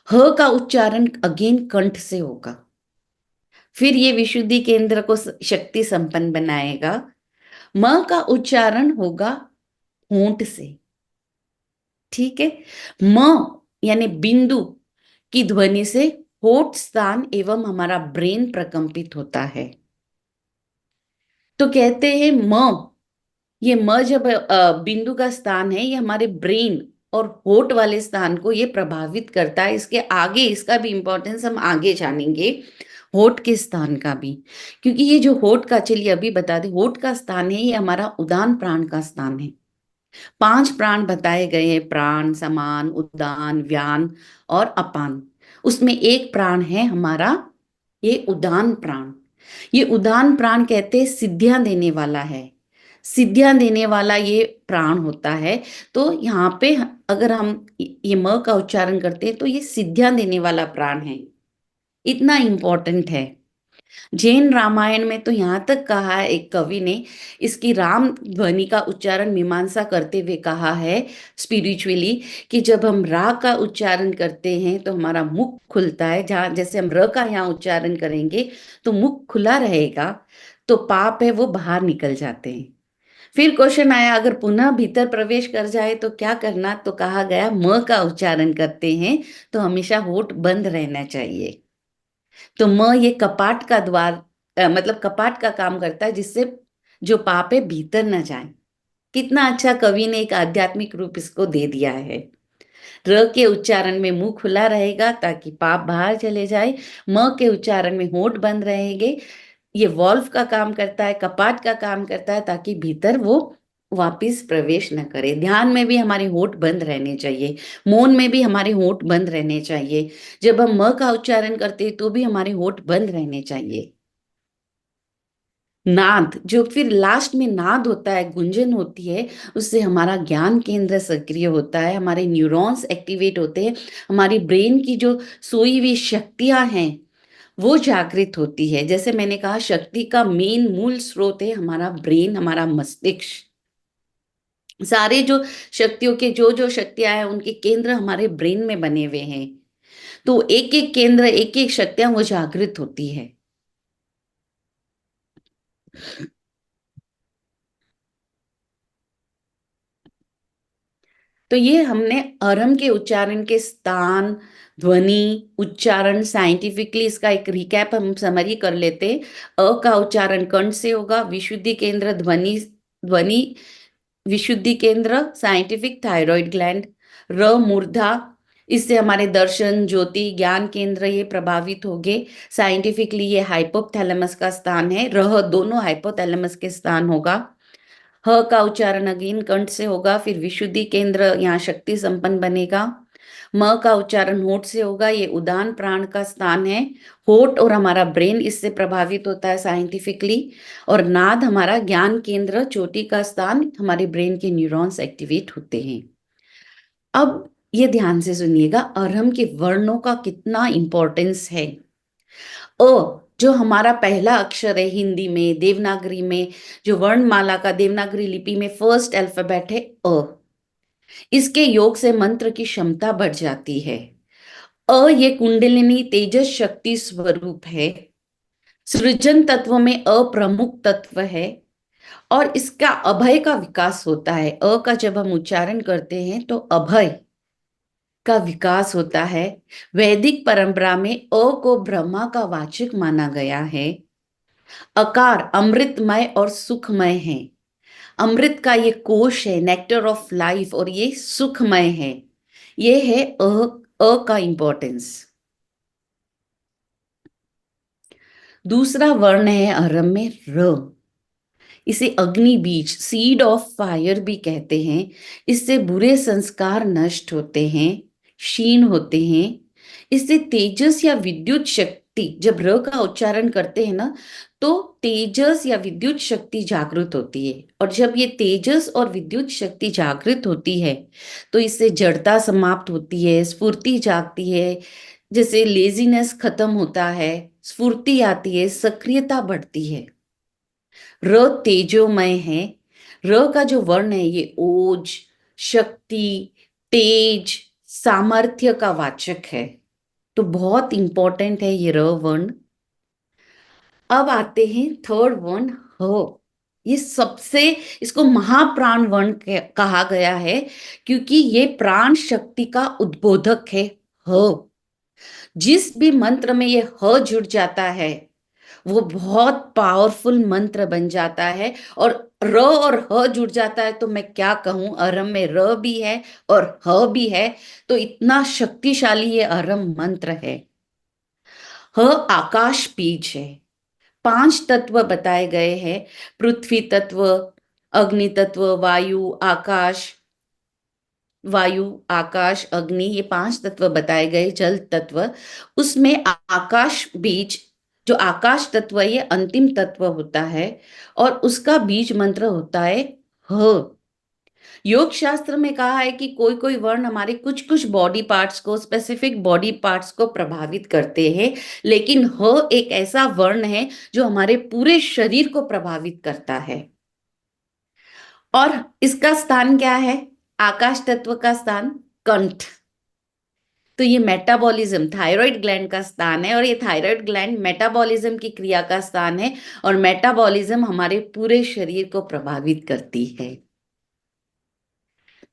ह का उच्चारण अगेन कंठ से होगा, फिर ये विशुद्धि केंद्र को शक्ति संपन्न बनाएगा। म का उच्चारण होगा होंठ से, ठीक है। म यानी बिंदु की ध्वनि से होठ स्थान एवं हमारा ब्रेन प्रकंपित होता है। तो कहते हैं ये म जब बिंदु का स्थान है, ये हमारे ब्रेन और होठ वाले स्थान को ये प्रभावित करता है। इसके आगे इसका भी इंपॉर्टेंस हम आगे जानेंगे, होठ के स्थान का भी। क्योंकि ये जो होठ का, चलिए अभी बता दें, होठ का स्थान है, ये हमारा उदान प्राण का स्थान है। 5 प्राण बताए गए हैं, प्राण, समान, उदान, व्यान और अपान। उसमें एक प्राण है हमारा ये उदान प्राण। ये उदान प्राण कहते हैं सिद्धियां देने वाला है, सिद्धियां देने वाला ये प्राण होता है। तो यहाँ पे अगर हम ये म का उच्चारण करते हैं तो ये सिद्धियां देने वाला प्राण है, इतना इंपॉर्टेंट है। जैन रामायण में तो यहाँ तक कहा है एक कवि ने, इसकी राम ध्वनि का उच्चारण मीमांसा करते हुए कहा है स्पिरिचुअली, कि जब हम रा का उच्चारण करते हैं तो हमारा मुख खुलता है। जहाँ जैसे हम र का यहाँ उच्चारण करेंगे तो मुख खुला रहेगा, तो पाप है वो बाहर निकल जाते हैं। फिर क्वेश्चन आया, अगर पुनः भीतर प्रवेश कर जाए तो क्या करना? तो कहा गया म का उच्चारण करते हैं तो हमेशा होठ बंद रहना चाहिए। तो म ये कपाट का द्वार, मतलब कपाट का काम करता है, जिससे जो पाप है भीतर न जाए। कितना अच्छा कवि ने एक आध्यात्मिक रूप इसको दे दिया है। र के उच्चारण में मुंह खुला रहेगा ताकि पाप बाहर चले जाए, म के उच्चारण में होठ बंद रहेंगे ये वॉल्व का काम करता है, कपाट का काम करता है, ताकि भीतर वो वापिस प्रवेश न करे। ध्यान में भी हमारे होंठ बंद रहने चाहिए, मौन में भी हमारे होंठ बंद रहने चाहिए, जब हम म का उच्चारण करते हैं तो भी हमारे होंठ बंद रहने चाहिए। नाद, जो फिर लास्ट में नाद होता है, गुंजन होती है, उससे हमारा ज्ञान केंद्र सक्रिय होता है, हमारे न्यूरॉन्स एक्टिवेट होते हैं, हमारी ब्रेन की जो सोई हुई शक्तियां हैं वो जागृत होती है। जैसे मैंने कहा, शक्ति का मेन मूल स्रोत है हमारा ब्रेन, हमारा मस्तिष्क। सारे जो शक्तियों के जो जो शक्तियां हैं उनके केंद्र हमारे ब्रेन में बने हुए हैं। तो एक एक केंद्र, एक एक शक्तियां वो जागृत होती है। तो ये हमने अरम के उच्चारण के स्थान, ध्वनि, उच्चारण, साइंटिफिकली इसका एक रिकैप हम समरी कर लेते। अ का उच्चारण कंठ से होगा, विशुद्धि केंद्र ध्वनि, ध्वनि विशुद्धि केंद्र साइंटिफिक थायराइड ग्लैंड। र मूर्धा, इससे हमारे दर्शन, ज्योति, ज्ञान केंद्र ये प्रभावित होंगे। साइंटिफिकली ये हाइपोथैलेमस का स्थान है। रह दोनों हाइपोथैलेमस के स्थान होगा। ह का उच्चारण अगेन कंठ से होगा, फिर विशुद्धि केंद्र यहाँ शक्ति संपन्न बनेगा। म का उच्चारण होठ से होगा, ये उदान प्राण का स्थान है। होठ और हमारा ब्रेन इससे प्रभावित होता है साइंटिफिकली। और नाद हमारा ज्ञान केंद्र, चोटी का स्थान, हमारे ब्रेन के न्यूरॉन्स एक्टिवेट होते हैं। अब ये ध्यान से सुनिएगा, अरहम के वर्णों का कितना इंपॉर्टेंस है। अ, जो हमारा पहला अक्षर है हिंदी में, देवनागरी में, जो वर्णमाला का देवनागरी लिपि में फर्स्ट अल्फाबेट है अ, इसके योग से मंत्र की क्षमता बढ़ जाती है। अ ये कुंडलिनी तेजस शक्ति स्वरूप है। सृजन तत्व में अ प्रमुख तत्व है और इसका अभय का विकास होता है। अ का जब हम उच्चारण करते हैं तो अभय का विकास होता है। वैदिक परंपरा में अ को ब्रह्मा का वाचक माना गया है। अकार अमृतमय और सुखमय है। अमृत का ये कोश है, नेक्टर ऑफ लाइफ, और ये सुखमय है। ये है अ का इंपॉर्टेंस। दूसरा वर्ण है अरम में र। इसे अग्नि बीज, सीड ऑफ फायर भी कहते हैं। इससे बुरे संस्कार नष्ट होते हैं, क्षीण होते हैं। इससे तेजस या विद्युत शक्ति, जब र का उच्चारण करते हैं ना, तो तेजस या विद्युत शक्ति जागृत होती है। और जब ये तेजस और विद्युत शक्ति जागृत होती है तो इससे जड़ता समाप्त होती है, स्फूर्ति जागती है। जैसे लेजीनेस खत्म होता है, स्फूर्ति आती है, सक्रियता बढ़ती है। र तेजोमय है। र का जो वर्ण है ये ओज, शक्ति, तेज, सामर्थ्य का वाचक है। तो बहुत इंपॉर्टेंट है ये र वर्ण। अब आते हैं थर्ड वर्ण ह। ये सबसे, इसको महाप्राण वर्ण कहा गया है क्योंकि ये प्राण शक्ति का उद्बोधक है। ह, जिस भी मंत्र में ये ह जुड़ जाता है वो बहुत पावरफुल मंत्र बन जाता है। और र और ह जुड़ जाता है तो मैं क्या कहूं, अरम में र भी है और ह भी है, तो इतना शक्तिशाली ये अरम मंत्र है। ह आकाश बीज है। 5 तत्व बताए गए हैं, पृथ्वी तत्व, अग्नि तत्व, वायु, आकाश, अग्नि, ये 5 तत्व बताए गए, जल तत्व। उसमें आकाश बीज, जो आकाश तत्व ये अंतिम तत्व होता है और उसका बीज मंत्र होता है ह। योग शास्त्र में कहा है कि कोई कोई वर्ण हमारे कुछ कुछ बॉडी पार्ट्स को, स्पेसिफिक बॉडी पार्ट्स को प्रभावित करते हैं, लेकिन ह एक ऐसा वर्ण है जो हमारे पूरे शरीर को प्रभावित करता है। और इसका स्थान क्या है? आकाश तत्व का स्थान कंठ। तो ये मेटाबॉलिज्म, थायराइड ग्लैंड का स्थान है और ये थायराइड ग्लैंड मेटाबॉलिज्म की क्रिया का स्थान है। और मेटाबॉलिज्म हमारे पूरे शरीर को प्रभावित करती है।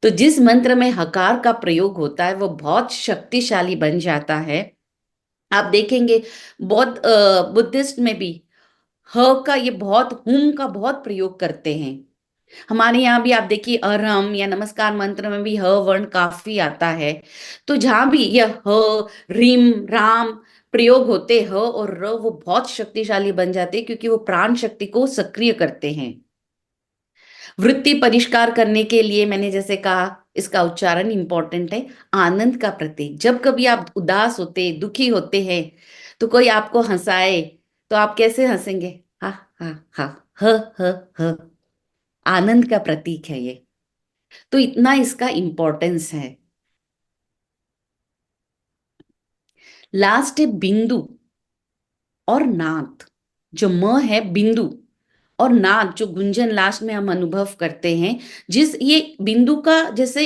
तो जिस मंत्र में हकार का प्रयोग होता है वो बहुत शक्तिशाली बन जाता है। आप देखेंगे बौद्ध बुद्धिस्ट में भी ह का ये बहुत, हुम का बहुत प्रयोग करते हैं। हमारे यहाँ भी आप देखिए अरहम या नमस्कार मंत्र में भी ह वर्ण काफी आता है। तो जहां भी यह ह, रीम, राम प्रयोग होते ह और र वो बहुत शक्तिशाली बन जाते हैं, क्योंकि वो प्राण शक्ति को सक्रिय करते हैं। वृत्ति परिष्कार करने के लिए मैंने जैसे कहा, इसका उच्चारण इंपॉर्टेंट है। आनंद का प्रतीक, जब कभी आप उदास होते, दुखी होते हैं, तो कोई आपको हंसाए, तो आप कैसे हंसेंगे? हा हा हा, ह ह ह। आनंद का प्रतीक है ये, तो इतना इसका इंपॉर्टेंस है। लास्ट है बिंदु और नाद। जो म है बिंदु, और नाद जो गुंजन लास्ट में हम अनुभव करते हैं, जिस ये बिंदु का जैसे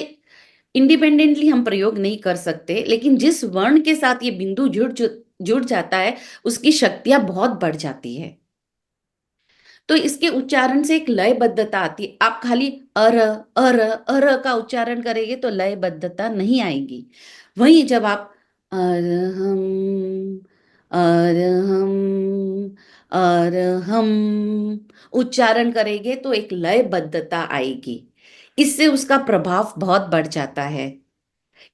इंडिपेंडेंटली हम प्रयोग नहीं कर सकते, लेकिन जिस वर्ण के साथ ये बिंदु जुड़ जाता है, उसकी शक्तियां बहुत बढ़ जाती है। तो इसके उच्चारण से एक लयबद्धता आती है। आप खाली अर का उच्चारण करेंगे तो लयबद्धता नहीं आएगी। वहीं जब आप अरहम अरहम अरहम उच्चारण करेंगे तो एक लयबद्धता आएगी। इससे उसका प्रभाव बहुत बढ़ जाता है।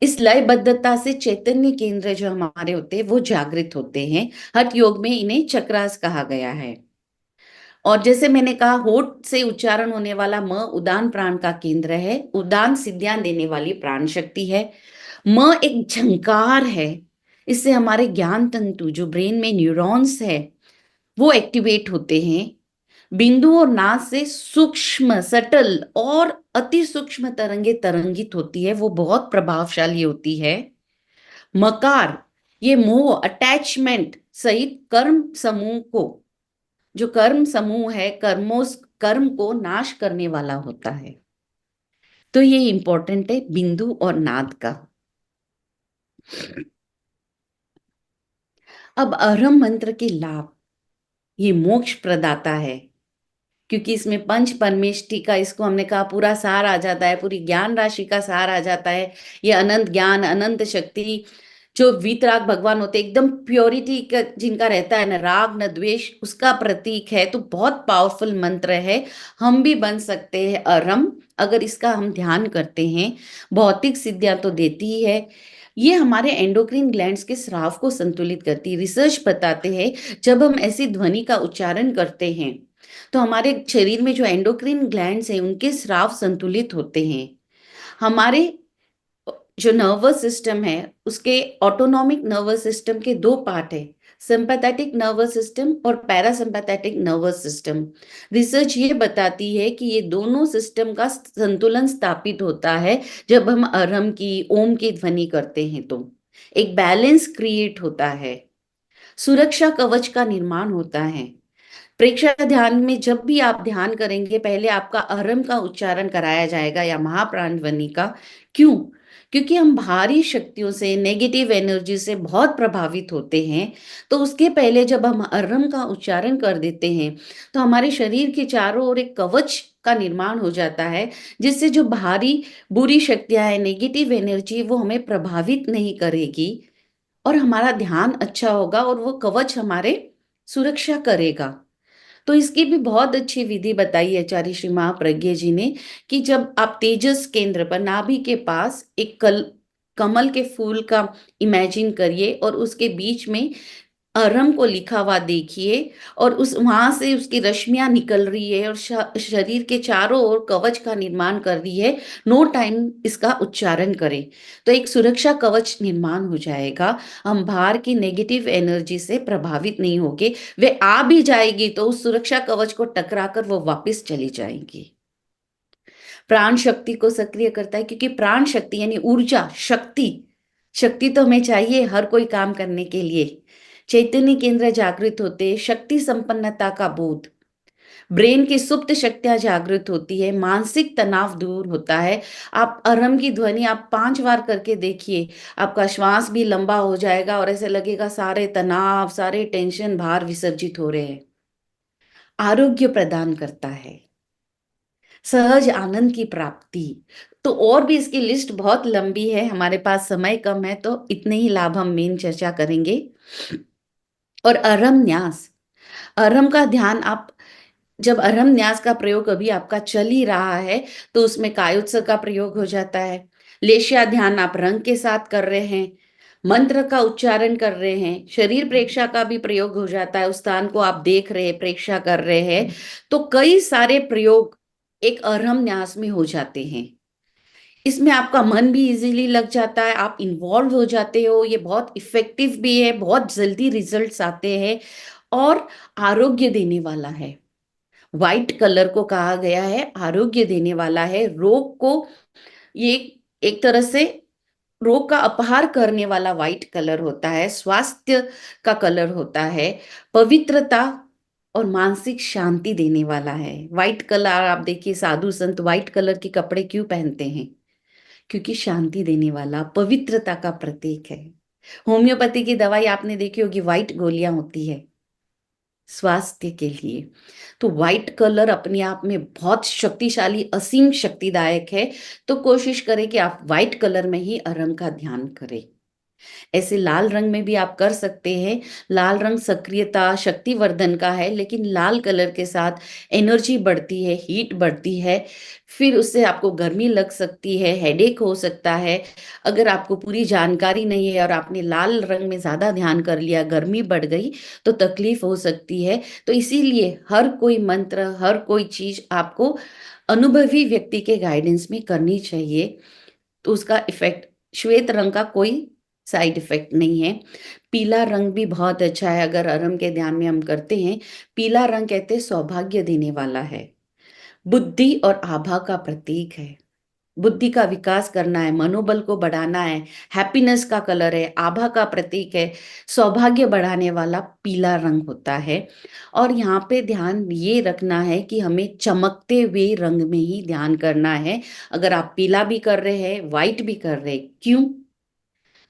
इस लयबद्धता से चैतन्य केंद्र जो हमारे होते हैं वो जागृत होते हैं। हठ योग में इन्हें चक्रास कहा गया है। और जैसे मैंने कहा, होठ से उच्चारण होने वाला म उदान प्राण का केंद्र है, उदान सिद्धियां देने वाली प्राण शक्ति है। म एक झंकार है, इससे हमारे ज्ञान तंतु जो ब्रेन में न्यूरॉन्स है वो एक्टिवेट होते हैं। बिंदु और नाद से सूक्ष्म, सटल और अति सूक्ष्म तरंगे तरंगित होती है, वो बहुत प्रभावशाली होती है। मकार ये मोह, अटैचमेंट सहित कर्म समूह को, जो कर्म समूह है, कर्म को नाश करने वाला होता है। तो ये इंपॉर्टेंट है बिंदु और नाद का। अब अरहम मंत्र के लाभ, ये मोक्ष प्रदाता है, क्योंकि इसमें पंच परमेष्टि का, इसको हमने कहा, पूरा सार आ जाता है, पूरी ज्ञान राशि का सार आ जाता है। ये अनंत ज्ञान, अनंत शक्ति, जो वीतराग भगवान होते, एकदम प्योरिटी का जिनका रहता है, न राग न द्वेष, उसका प्रतीक है। तो बहुत पावरफुल मंत्र है। हम भी बन सकते हैं अरहम, अगर इसका हम ध्यान करते हैं। भौतिक सिद्धियां तो देती ही है। ये हमारे एंडोक्रिन ग्लैंड्स के स्राव को संतुलित करती है। रिसर्च बताते हैं, जब हम ऐसी ध्वनि का उच्चारण करते हैं तो हमारे शरीर में जो एंडोक्रिन ग्लैंड्स हैं उनके स्राव संतुलित होते हैं। हमारे जो नर्वस सिस्टम है, उसके ऑटोनॉमिक नर्वस सिस्टम के दो पार्ट है, सिंपैथेटिक नर्वस सिस्टम और पैरासिम्पैथेटिक नर्वस सिस्टम। रिसर्च ये बताती है कि ये दोनों सिस्टम का संतुलन स्थापित होता है जब हम अरहम की, ओम की ध्वनि करते हैं, तो एक बैलेंस क्रिएट होता है, सुरक्षा कवच का निर्माण होता है। प्रेक्षा ध्यान में जब भी आप ध्यान करेंगे, पहले आपका अरहम का उच्चारण कराया जाएगा या महाप्राण ध्वनि का। क्यों? क्योंकि हम भारी शक्तियों से, नेगेटिव एनर्जी से बहुत प्रभावित होते हैं। तो उसके पहले जब हम अरहम का उच्चारण कर देते हैं तो हमारे शरीर के चारों ओर एक कवच का निर्माण हो जाता है, जिससे जो भारी बुरी शक्तियां हैं, नेगेटिव एनर्जी, वो हमें प्रभावित नहीं करेगी और हमारा ध्यान अच्छा होगा और वो कवच हमारे सुरक्षा करेगा। तो इसकी भी बहुत अच्छी विधि बताई है आचार्य श्री महाप्रज्ञ जी ने, कि जब आप तेजस केंद्र पर, नाभि के पास एक कमल के फूल का इमेजिन करिए और उसके बीच में अरहम को लिखा हुआ देखिए, और उस वहां से उसकी रश्मियां निकल रही है और शरीर के चारों ओर कवच का निर्माण कर रही है। नो टाइम इसका उच्चारण करें तो एक सुरक्षा कवच निर्माण हो जाएगा। हम बाहर की नेगेटिव एनर्जी से प्रभावित नहीं होंगे। वे आ भी जाएगी तो उस सुरक्षा कवच को टकरा कर वो वापस चली जाएंगी। प्राण शक्ति को सक्रिय करता है, क्योंकि प्राण शक्ति यानी ऊर्जा, शक्ति, शक्ति तो हमें चाहिए हर कोई काम करने के लिए। चैतन्य केंद्र जागृत होते हैं, शक्ति संपन्नता का बोध, ब्रेन की सुप्त शक्तियां जागृत होती है, मानसिक तनाव दूर होता है। आप अरहम की ध्वनि आप 5 बार करके देखिए, आपका श्वास भी लंबा हो जाएगा और ऐसे लगेगा सारे तनाव, सारे टेंशन, भार विसर्जित हो रहे हैं। आरोग्य प्रदान करता है, सहज आनंद की प्राप्ति। तो और भी इसकी लिस्ट बहुत लंबी है, हमारे पास समय कम है, तो इतने ही लाभ हम मेन चर्चा करेंगे। और अरहम न्यास, अरहम का ध्यान आप, जब अरहम न्यास का प्रयोग अभी आपका चल ही रहा है तो उसमें कायोत्सव का प्रयोग हो जाता है। लेशिया ध्यान आप रंग के साथ कर रहे हैं। मंत्र का उच्चारण कर रहे हैं, शरीर प्रेक्षा का भी प्रयोग हो जाता है, उस स्थान को आप देख रहे हैं, प्रेक्षा कर रहे हैं, तो कई सारे प्रयोग एक अरहम न्यास में हो जाते हैं। इसमें आपका मन भी इजीली लग जाता है, आप इन्वॉल्व हो जाते हो, ये बहुत इफेक्टिव भी है, बहुत जल्दी रिजल्ट्स आते हैं और आरोग्य देने वाला है। व्हाइट कलर को कहा गया है आरोग्य देने वाला है, रोग को ये एक तरह से रोग का अपहार करने वाला व्हाइट कलर होता है, स्वास्थ्य का कलर होता है, पवित्रता और मानसिक शांति देने वाला है। व्हाइट कलर आप देखिए, साधु संत व्हाइट कलर के कपड़े क्यों पहनते हैं? क्योंकि शांति देने वाला, पवित्रता का प्रतीक है। होम्योपैथी की दवाई आपने देखी होगी, व्हाइट गोलियां होती है स्वास्थ्य के लिए। तो व्हाइट कलर अपने आप में बहुत शक्तिशाली, असीम शक्तिदायक है। तो कोशिश करें कि आप व्हाइट कलर में ही अरहम का ध्यान करें। ऐसे लाल रंग में भी आप कर सकते हैं। लाल रंग सक्रियता, शक्तिवर्धन का है, लेकिन लाल कलर के साथ एनर्जी बढ़ती है, हीट बढ़ती है, फिर उससे आपको गर्मी लग सकती है, हेडेक हो सकता है। अगर आपको पूरी जानकारी नहीं है और आपने लाल रंग में ज्यादा ध्यान कर लिया, गर्मी बढ़ गई, तो तकलीफ हो सकती है। तो इसीलिए हर कोई मंत्र, हर कोई चीज आपको अनुभवी व्यक्ति के गाइडेंस में करनी चाहिए, तो उसका इफेक्ट, श्वेत रंग का कोई साइड इफेक्ट नहीं है। पीला रंग भी बहुत अच्छा है, अगर अरहम के ध्यान में हम करते हैं। पीला रंग कहते हैं सौभाग्य देने वाला है, बुद्धि और आभा का प्रतीक है। बुद्धि का विकास करना है, मनोबल को बढ़ाना है, हैप्पीनेस का कलर है, आभा का प्रतीक है, सौभाग्य बढ़ाने वाला पीला रंग होता है। और यहाँ पे ध्यान ये रखना है कि हमें चमकते हुए रंग में ही ध्यान करना है। अगर आप पीला भी कर रहे हैं, व्हाइट भी कर रहे हैं, क्यों?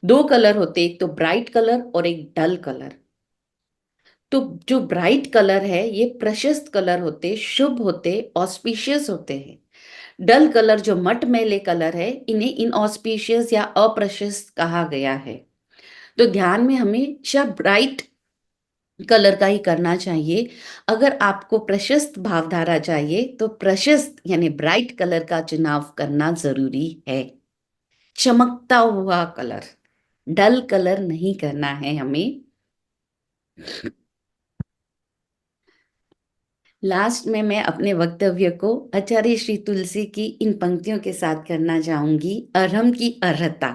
दो कलर होते, एक तो ब्राइट कलर और एक डल कलर। तो जो ब्राइट कलर है ये प्रशस्त कलर होते, शुभ होते, ऑस्पिशियस होते हैं। डल कलर जो मटमैले कलर है, इन्हें इनऑस्पिशियस या अप्रशस्त कहा गया है। तो ध्यान में हमेशा ब्राइट कलर का ही करना चाहिए। अगर आपको प्रशस्त भावधारा चाहिए तो प्रशस्त यानी ब्राइट कलर का चुनाव करना जरूरी है। चमकता हुआ कलर, डल कलर नहीं करना है हमें। लास्ट में मैं अपने वक्तव्य को आचार्य श्री तुलसी की इन पंक्तियों के साथ करना चाहूंगी। अरहम की अर्हता।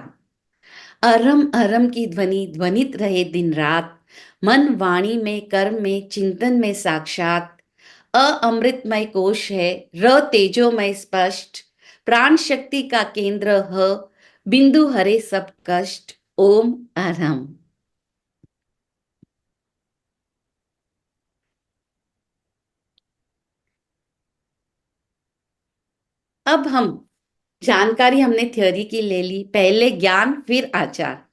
अरहम अरहम की ध्वनि ध्वनित रहे दिन रात, मन वाणी में, कर्म में, चिंतन में साक्षात। अ अमृतमय कोश है, र तेजोमय स्पष्ट, प्राण शक्ति का केंद्र ह, बिंदु हरे सब कष्ट। ओम अरहम। अब हम जानकारी हमने थ्योरी की ले ली, पहले ज्ञान फिर आचार।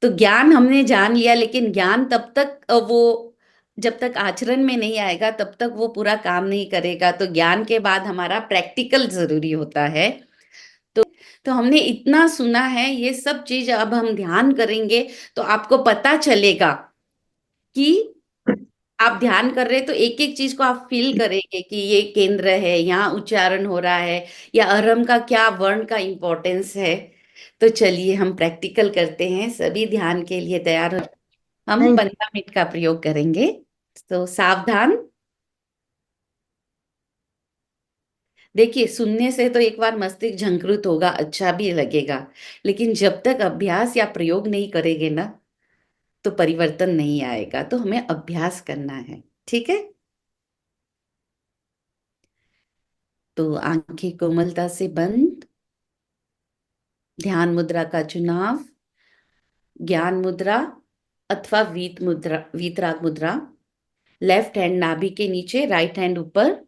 तो ज्ञान हमने जान लिया, लेकिन ज्ञान तब तक वो जब तक आचरण में नहीं आएगा तब तक वो पूरा काम नहीं करेगा। तो ज्ञान के बाद हमारा प्रैक्टिकल जरूरी होता है। तो हमने इतना सुना है, ये सब चीज अब हम ध्यान करेंगे तो आपको पता चलेगा कि आप ध्यान कर रहे हैं, तो एक एक चीज को आप फील करेंगे कि ये केंद्र है, यहाँ उच्चारण हो रहा है, या अरहम का क्या वर्ण का इम्पोर्टेंस है। तो चलिए हम प्रैक्टिकल करते हैं। सभी ध्यान के लिए तैयार हो? हम
थैंक
15 मिनट का प्रयोग करेंगे, तो सावधान। देखिए, सुनने से तो एक बार मस्तिष्क झंकृत होगा, अच्छा भी लगेगा, लेकिन जब तक अभ्यास या प्रयोग नहीं करेंगे ना, तो परिवर्तन नहीं आएगा। तो हमें अभ्यास करना है, ठीक है? तो आंखें कोमलता से बंद, ध्यान मुद्रा का चुनाव, ज्ञान मुद्रा अथवा वीत मुद्रा, वीतराग मुद्रा। लेफ्ट हैंड नाभि के नीचे, राइट हैंड ऊपर।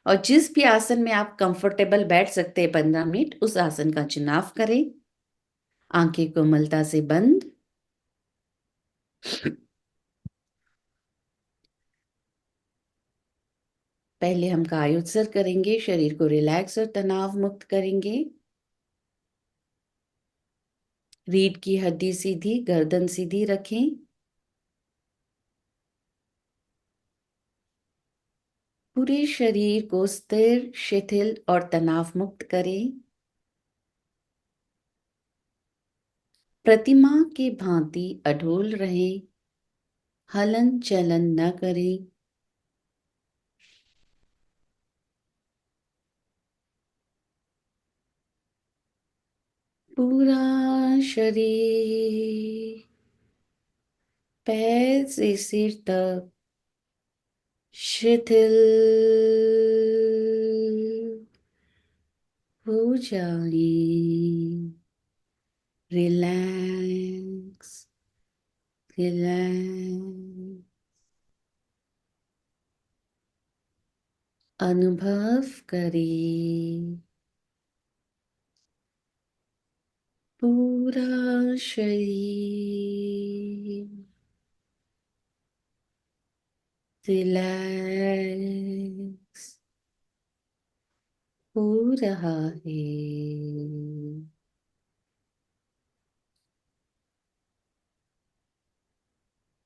और जिस भी आसन में आप कंफर्टेबल बैठ सकते हैं 15 मिनट, उस आसन का चुनाव करें। आंखें कोमलता से बंद। पहले हम कायोत्सर्ग करेंगे, शरीर को रिलैक्स और तनाव मुक्त करेंगे। रीढ़ की हड्डी सीधी, गर्दन सीधी रखें। पूरे शरीर को स्थिर, शिथिल और तनाव मुक्त करें। प्रतिमा की भांति अडोल रहे, हलन चलन न करे। पूरा शरीर पैर से सिर तक शिथिल हो जाए। Relax, relax. अनुभव करें पूरा शरीर रिलैक्स हो रहा है।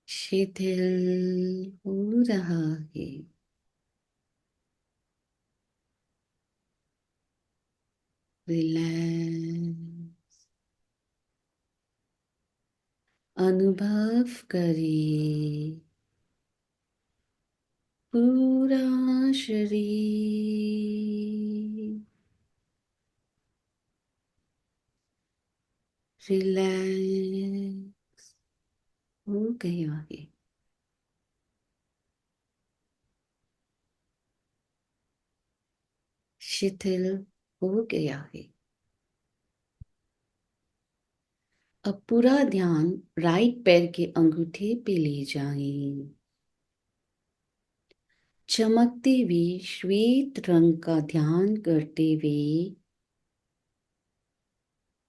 शिथिल हो रहा है। रिलैक्स। अनुभव करें पूरा शरीर रिलैक्स हो गया है। शिथिल हो गया है। अब पूरा ध्यान राइट पैर के अंगूठे पे ले जाएं। चमकते हुए श्वेत रंग का ध्यान करते हुए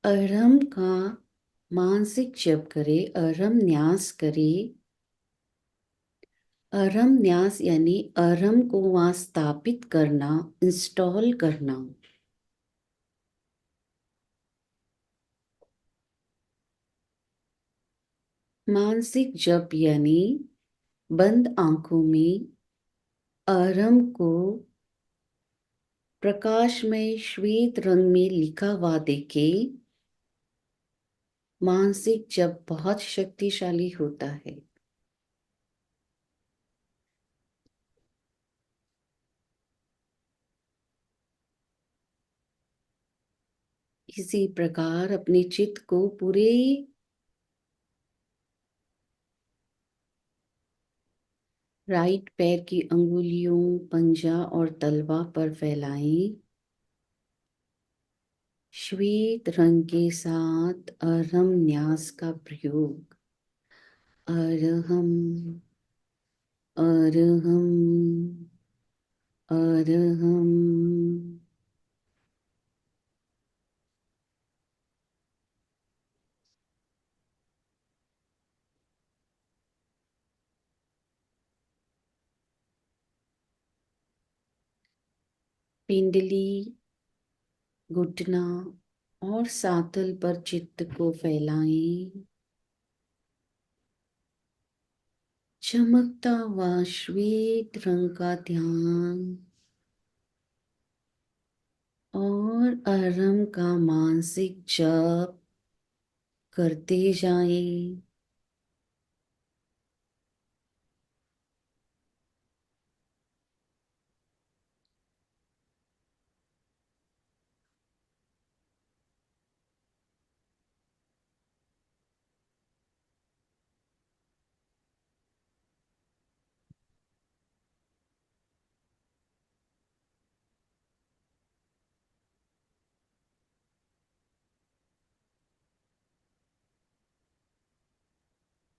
अरहम का मानसिक जप करें, अरहम न्यास करें। अरहम न्यास यानी अरहम को वहां स्थापित करना, इंस्टॉल करना। मानसिक जप यानी बंद आंखों में अरहम को प्रकाशमय श्वेत रंग में लिखा हुआ देखे। मानसिक जप बहुत शक्तिशाली होता है। इसी प्रकार अपने चित्त को पूरे राइट पैर की अंगुलियों, पंजा और तलवा पर फैलाएं। श्वेत रंग के साथ अरहम न्यास का प्रयोग। अरहम, अरहम, अरहम। पिंडली, घुटना और सातल पर चित्त को फैलाएं। चमकता हुआ श्वेत रंग का ध्यान और अरहम का मानसिक जप करते जाएं।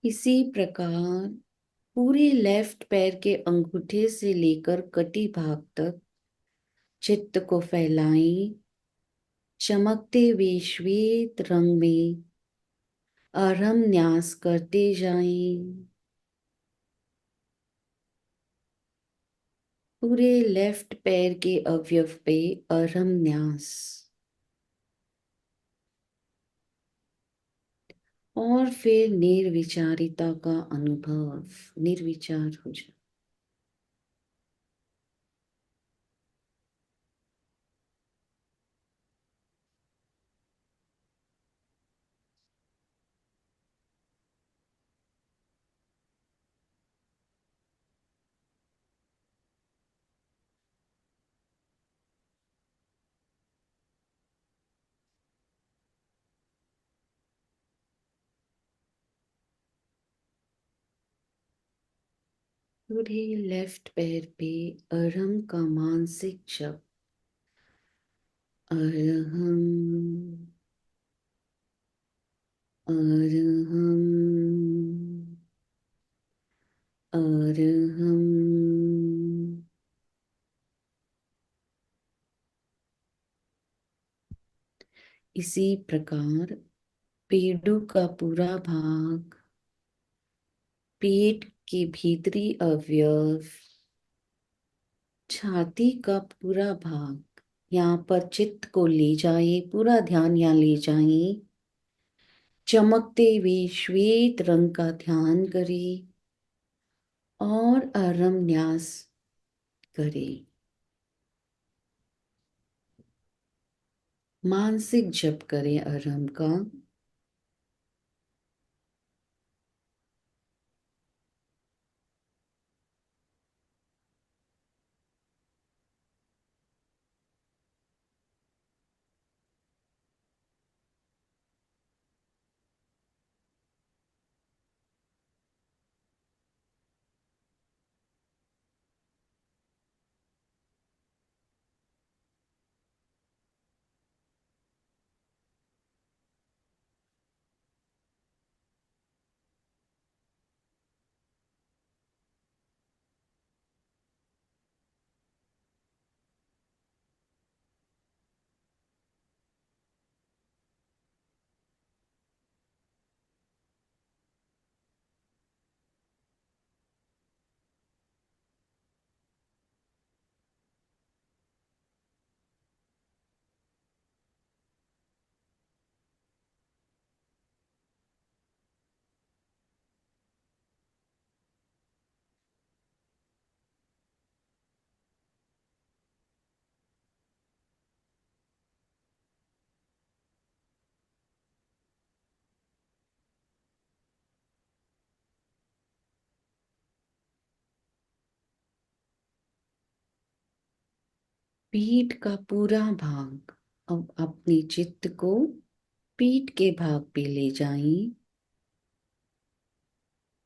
इसी प्रकार पूरे लेफ्ट पैर के अंगूठे से लेकर कटी भाग तक चित्त को फैलाएं। चमकते हुए श्वेत रंग में अरहम न्यास करते जाएं। पूरे लेफ्ट पैर के अवयव पे अरहम न्यास। और फिर निर्विचारिता का अनुभव, निर्विचार हो जाए। पूरे लेफ्ट पैर पे अरहम का मानसिक जप। अरहम, अरहम, अरहम। इसी प्रकार पेडू का पूरा भाग, पेट के भीतरी अवयव, छाती का पूरा भाग, यहाँ पर चित्त को ले जाए, पूरा ध्यान यहाँ ले जाए। चमकते हुए श्वेत रंग का ध्यान करें और अरहम न्यास करें। मानसिक जप करें अरहम का। पीठ का पूरा भाग, अब अपने चित्त को पीठ के भाग पे ले जाएं।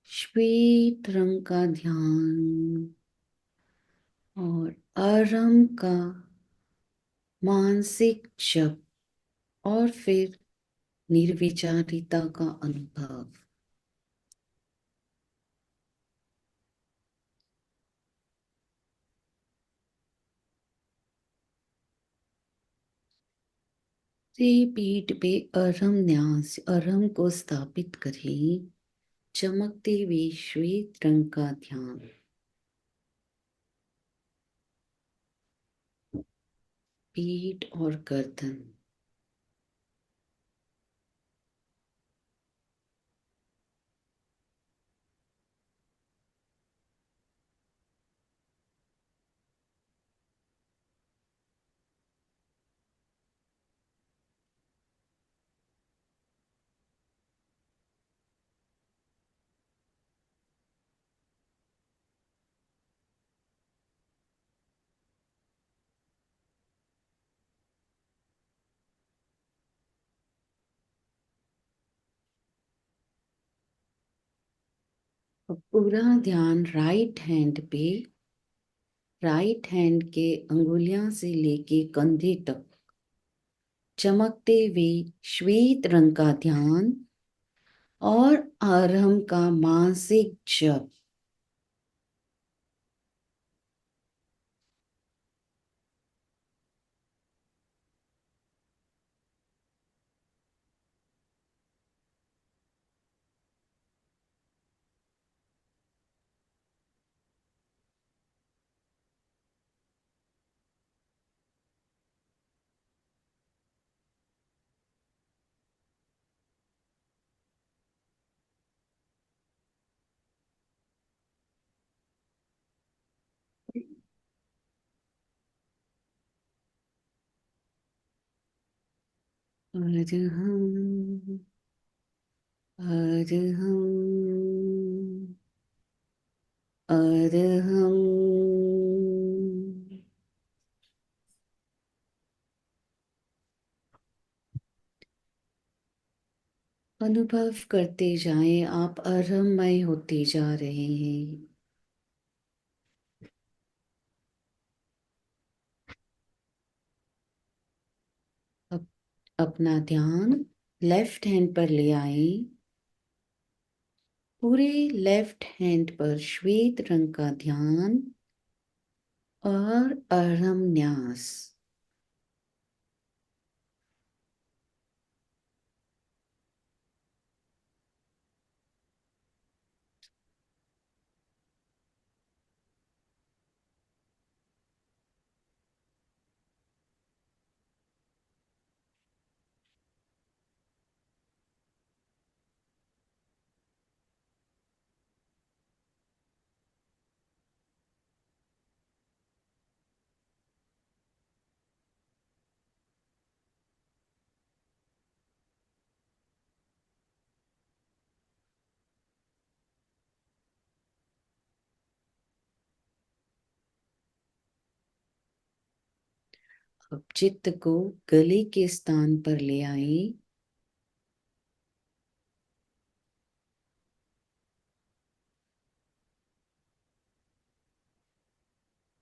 श्वेत रंग का ध्यान और अरहम का मानसिक जप और फिर निर्विचारिता का अनुभव। से पीठ पे अरहम न्यास, अरहम को स्थापित करें। चमकते हुए श्वेत रंग का ध्यान। पीठ और गर्दन। अब पूरा ध्यान राइट हैंड पे, राइट हैंड के अंगुलियां से लेके कंधे तक चमकते हुए श्वेत रंग का ध्यान और अरहम का मानसिक जप। अरहम, अरहम, अरहम। अनुभव करते जाएं, आप अरहममय होते जा रहे हैं। अपना ध्यान लेफ्ट हैंड पर ले आए। पूरे लेफ्ट हैंड पर श्वेत रंग का ध्यान और अरहम न्यास। अब चित्त को गले के स्थान पर ले आए।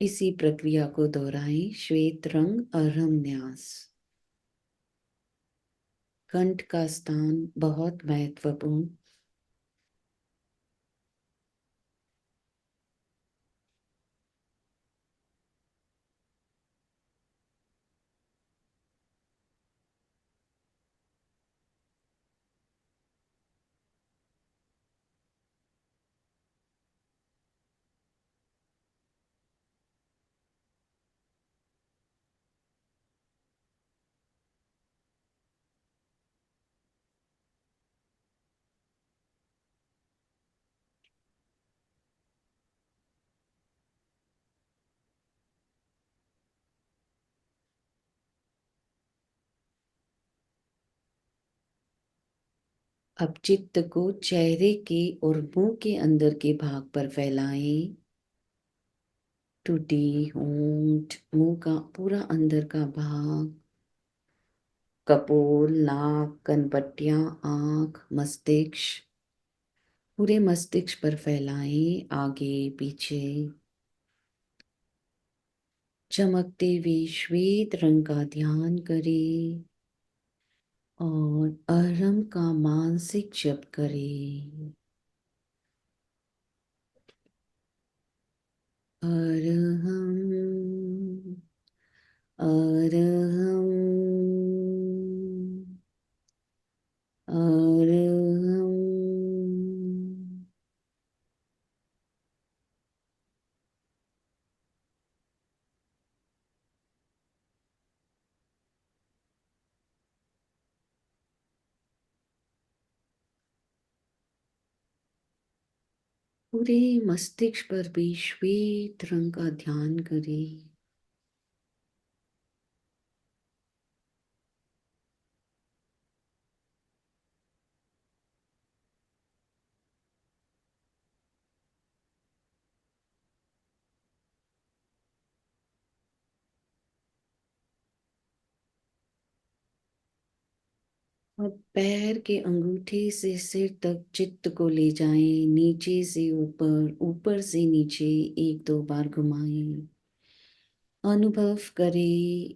इसी प्रक्रिया को दोहराएं। श्वेत रंग अरहम न्यास। कंठ का स्थान बहुत महत्वपूर्ण। अब चित्त को चेहरे के और मुंह के अंदर के भाग पर फैलाएं। टूटी होंठ, मुंह का पूरा अंदर का भाग, कपोल, नाक, कनपट्टियां, आंख, मस्तिष्क, पूरे मस्तिष्क पर फैलाएं। आगे पीछे चमकते हुए श्वेत रंग का ध्यान करें और अरहम का मानसिक जप करें। अरहम अरहम अरहम। पूरे मस्तिष्क पर भी श्वेत रंग का ध्यान करें। अब पैर के अंगूठे से सिर तक चित्त को ले जाएं। नीचे से ऊपर, ऊपर से नीचे एक दो बार घुमाएं। अनुभव करें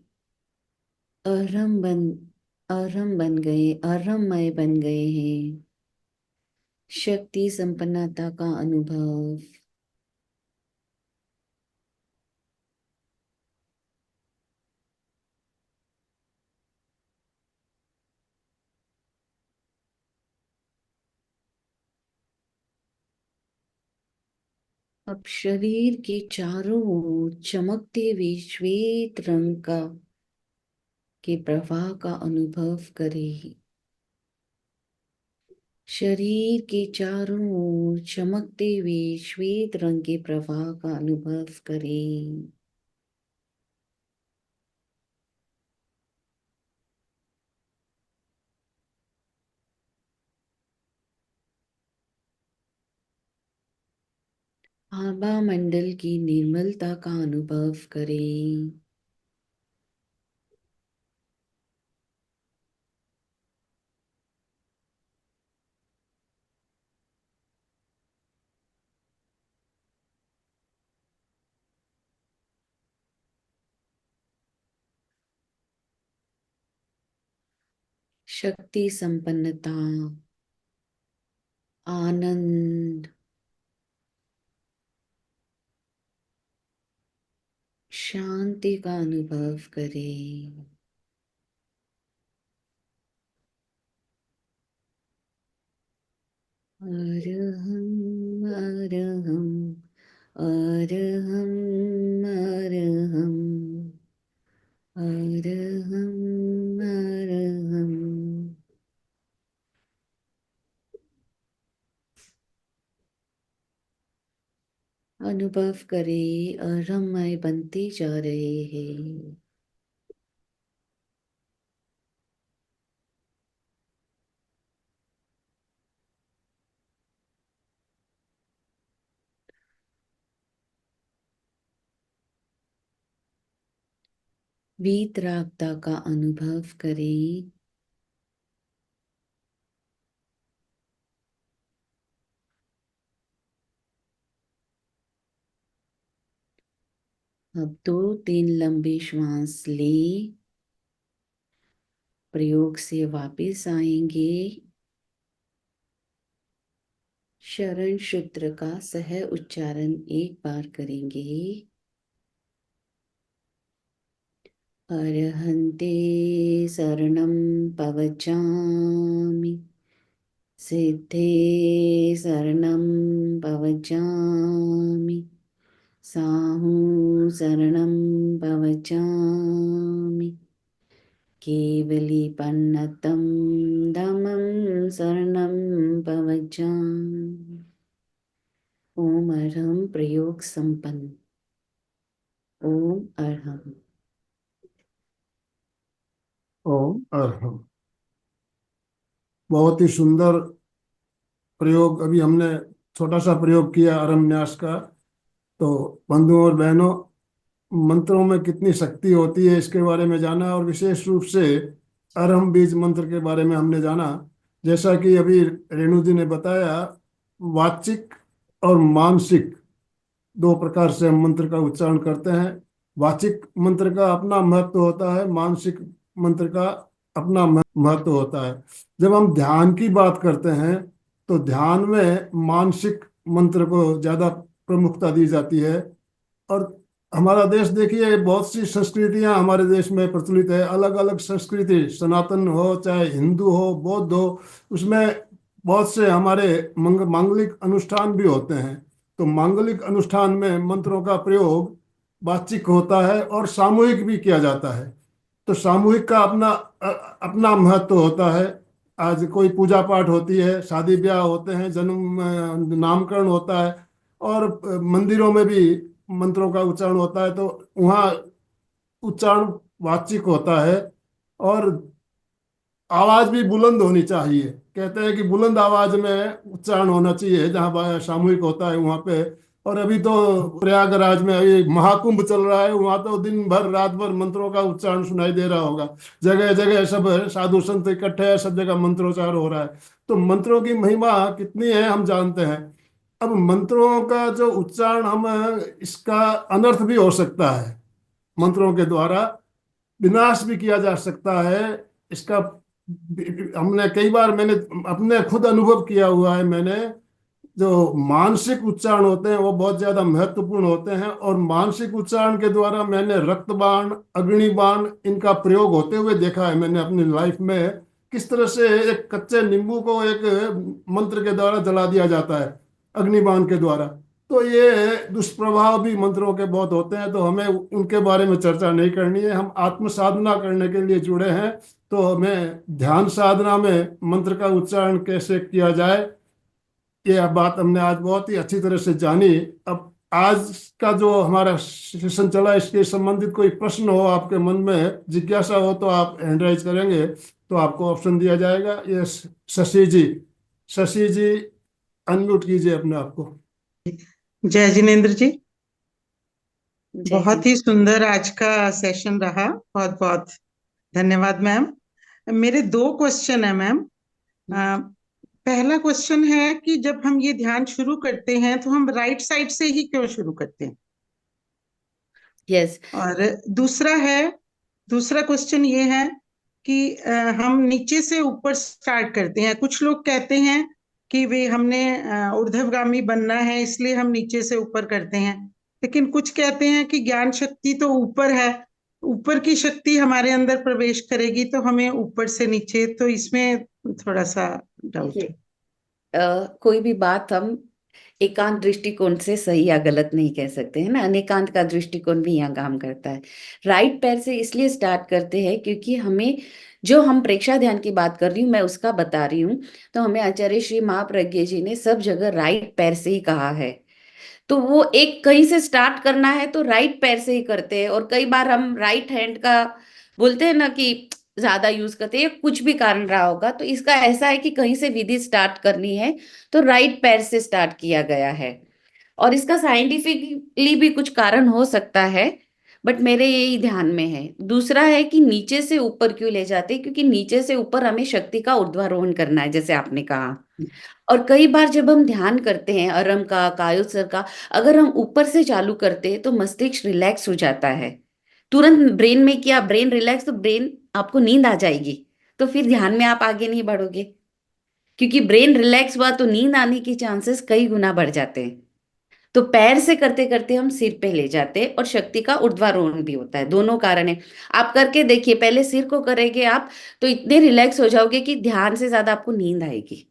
अरहम बन गए, अरहममय बन गए हैं। शक्ति संपन्नता का अनुभव। अब शरीर के चारों ओर चमकते हुए श्वेत रंग का के प्रवाह का अनुभव करें। शरीर के चारों ओर चमकते हुए श्वेत रंग के प्रवाह का अनुभव करें। आभा मंडल की निर्मलता का अनुभव करें। शक्ति संपन्नता, आनंद, शांति का अनुभव करें। अरहम अरहम अरहम अरहम अरहम अरहम। अनुभव करें अरहममय बनते जा रहे हैं। वीतरागता का अनुभव करें। अब 2-3 लंबे श्वास ले, प्रयोग से वापस आएंगे। शरण सूत्र का सह उच्चारण एक बार करेंगे। अरहन्ते शरणं पवचामि, सिद्धे शरणं पवचामि, साहू शरणं पवचामि, केवलीपन्नतं धम्मं शरणं पवचामि। ओम अरहम प्रयोग संपन्न। ओम अरहम।
ओम अरहम। बहुत ही सुंदर प्रयोग अभी हमने छोटा सा प्रयोग किया अरहम न्यास का। तो बंधुओं और बहनों, मंत्रों में कितनी शक्ति होती है इसके बारे में जाना, और विशेष रूप से अरहम बीज मंत्र के बारे में हमने जाना। जैसा कि अभी रेणु जी ने बताया, वाचिक और मानसिक दो प्रकार से हम मंत्र का उच्चारण करते हैं। वाचिक मंत्र का अपना महत्व होता है, मानसिक मंत्र का अपना महत्व होता है। जब हम ध्यान की बात करते हैं तो ध्यान में मानसिक मंत्र को ज्यादा प्रमुखता दी जाती है। और हमारा देश देखिए, बहुत सी संस्कृतियां हमारे देश में प्रचलित है। अलग अलग संस्कृति, सनातन हो चाहे हिंदू हो बौद्ध हो, उसमें बहुत से हमारे मांगलिक अनुष्ठान भी होते हैं। तो मांगलिक अनुष्ठान में मंत्रों का प्रयोग वाचिक होता है और सामूहिक भी किया जाता है। तो सामूहिक का अपना महत्व होता है। आज कोई पूजा पाठ होती है, शादी ब्याह होते हैं, जन्म नामकरण होता है, और मंदिरों में भी मंत्रों का उच्चारण होता है। तो वहाँ उच्चारण वाचिक होता है। और आवाज भी बुलंद होनी चाहिए। कहते हैं कि बुलंद आवाज में उच्चारण होना चाहिए जहाँ सामूहिक होता है वहाँ पे। और अभी तो प्रयागराज में अभी महाकुंभ चल रहा है, वहाँ तो दिन भर रात भर मंत्रों का उच्चारण सुनाई दे रहा होगा। जगह जगह सब साधु संत इकट्ठे हैं, सब जगह मंत्रोच्चार हो रहा है। तो मंत्रों की महिमा कितनी है हम जानते हैं। अब मंत्रों का जो उच्चारण, हम इसका अनर्थ भी हो सकता है। मंत्रों के द्वारा विनाश भी किया जा सकता है। इसका हमने कई बार, मैंने अपने खुद अनुभव किया हुआ है। मैंने जो मानसिक उच्चारण होते हैं वो बहुत ज्यादा महत्वपूर्ण होते हैं। और मानसिक उच्चारण के द्वारा मैंने रक्तबाण, अग्निबाण इनका प्रयोग होते हुए देखा है मैंने अपनी लाइफ में। किस तरह से एक कच्चे नींबू को एक मंत्र के द्वारा जला दिया जाता है, अग्निबाण के द्वारा। तो ये दुष्प्रभाव भी मंत्रों के बहुत होते हैं। तो हमें उनके बारे में चर्चा नहीं करनी है। हम आत्म साधना करने के लिए जुड़े हैं। तो हमें ध्यान साधना में मंत्र का उच्चारण कैसे किया जाए, ये बात हमने आज बहुत ही अच्छी तरह से जानी। अब आज का जो हमारा सेशन चला, इसके संबंधित कोई प्रश्न हो आपके मन में, जिज्ञासा हो, तो आप हैंड राइज करेंगे तो आपको ऑप्शन दिया जाएगा। ये शशि जी, शशि जी अनम्यूट कीजिए अपने आप को।
जय जिनेन्द्र जी,
जय
बहुत ही सुंदर आज का सेशन रहा। बहुत बहुत धन्यवाद मैम। मेरे 2 क्वेश्चन है मैम। पहला क्वेश्चन है कि जब हम ये ध्यान शुरू करते हैं तो हम राइट साइड से ही क्यों शुरू करते हैं?
यस।
और दूसरा क्वेश्चन ये है कि हम नीचे से ऊपर स्टार्ट करते हैं। कुछ लोग कहते हैं कि वे हमने ऊर्ध्वगामी बनना है इसलिए हम नीचे से ऊपर करते हैं, लेकिन कुछ कहते हैं कि ज्ञान शक्ति तो ऊपर है, ऊपर की शक्ति हमारे अंदर प्रवेश करेगी तो हमें ऊपर से नीचे, तो इसमें थोड़ा सा डाउट है।
देखिए, कोई भी बात हम एकांत दृष्टिकोण से सही या गलत नहीं कह सकते हैं ना, अनेकांत का दृष्टिकोण भी यहाँ काम करता है। राइट पैर से इसलिए स्टार्ट करते हैं क्योंकि हमें, जो हम प्रेक्षा ध्यान की बात कर रही हूँ मैं उसका बता रही हूँ, तो हमें आचार्य श्री महाप्रज्ञ जी ने सब जगह राइट पैर से ही कहा है। तो वो एक कहीं से स्टार्ट करना है तो राइट पैर से ही करते हैं, और कई बार हम राइट हैंड का बोलते हैं ना कि ज्यादा यूज करते हैं, कुछ भी कारण रहा होगा, तो इसका ऐसा है कि कहीं से विधि स्टार्ट करनी है तो राइट पैर से स्टार्ट किया गया है। और इसका साइंटिफिकली भी कुछ कारण हो सकता है, बट मेरे यही ध्यान में है। दूसरा है कि नीचे से ऊपर क्यों ले जाते हैं, क्योंकि नीचे से ऊपर हमें शक्ति का ऊर्ध्वारोहण करना है, जैसे आपने कहा। और कई बार जब हम ध्यान करते हैं अरम का, कायोत्सर का, अगर हम ऊपर से चालू करते हैं तो मस्तिष्क रिलैक्स हो जाता है। तुरंत ब्रेन में किया, ब्रेन रिलैक्स, तो ब्रेन आपको नींद आ जाएगी, तो फिर ध्यान में आप आगे नहीं बढ़ोगे, क्योंकि ब्रेन रिलैक्स हुआ तो नींद आने की चांसेस कई गुना बढ़ जाते हैं। तो पैर से करते करते हम सिर पे ले जाते हैं और शक्ति का ऊर्ध्वारोहण भी होता है। दोनों कारण है, आप करके देखिए। पहले सिर को करेंगे आप तो इतने रिलैक्स हो जाओगे कि ध्यान से ज्यादा आपको नींद आएगी।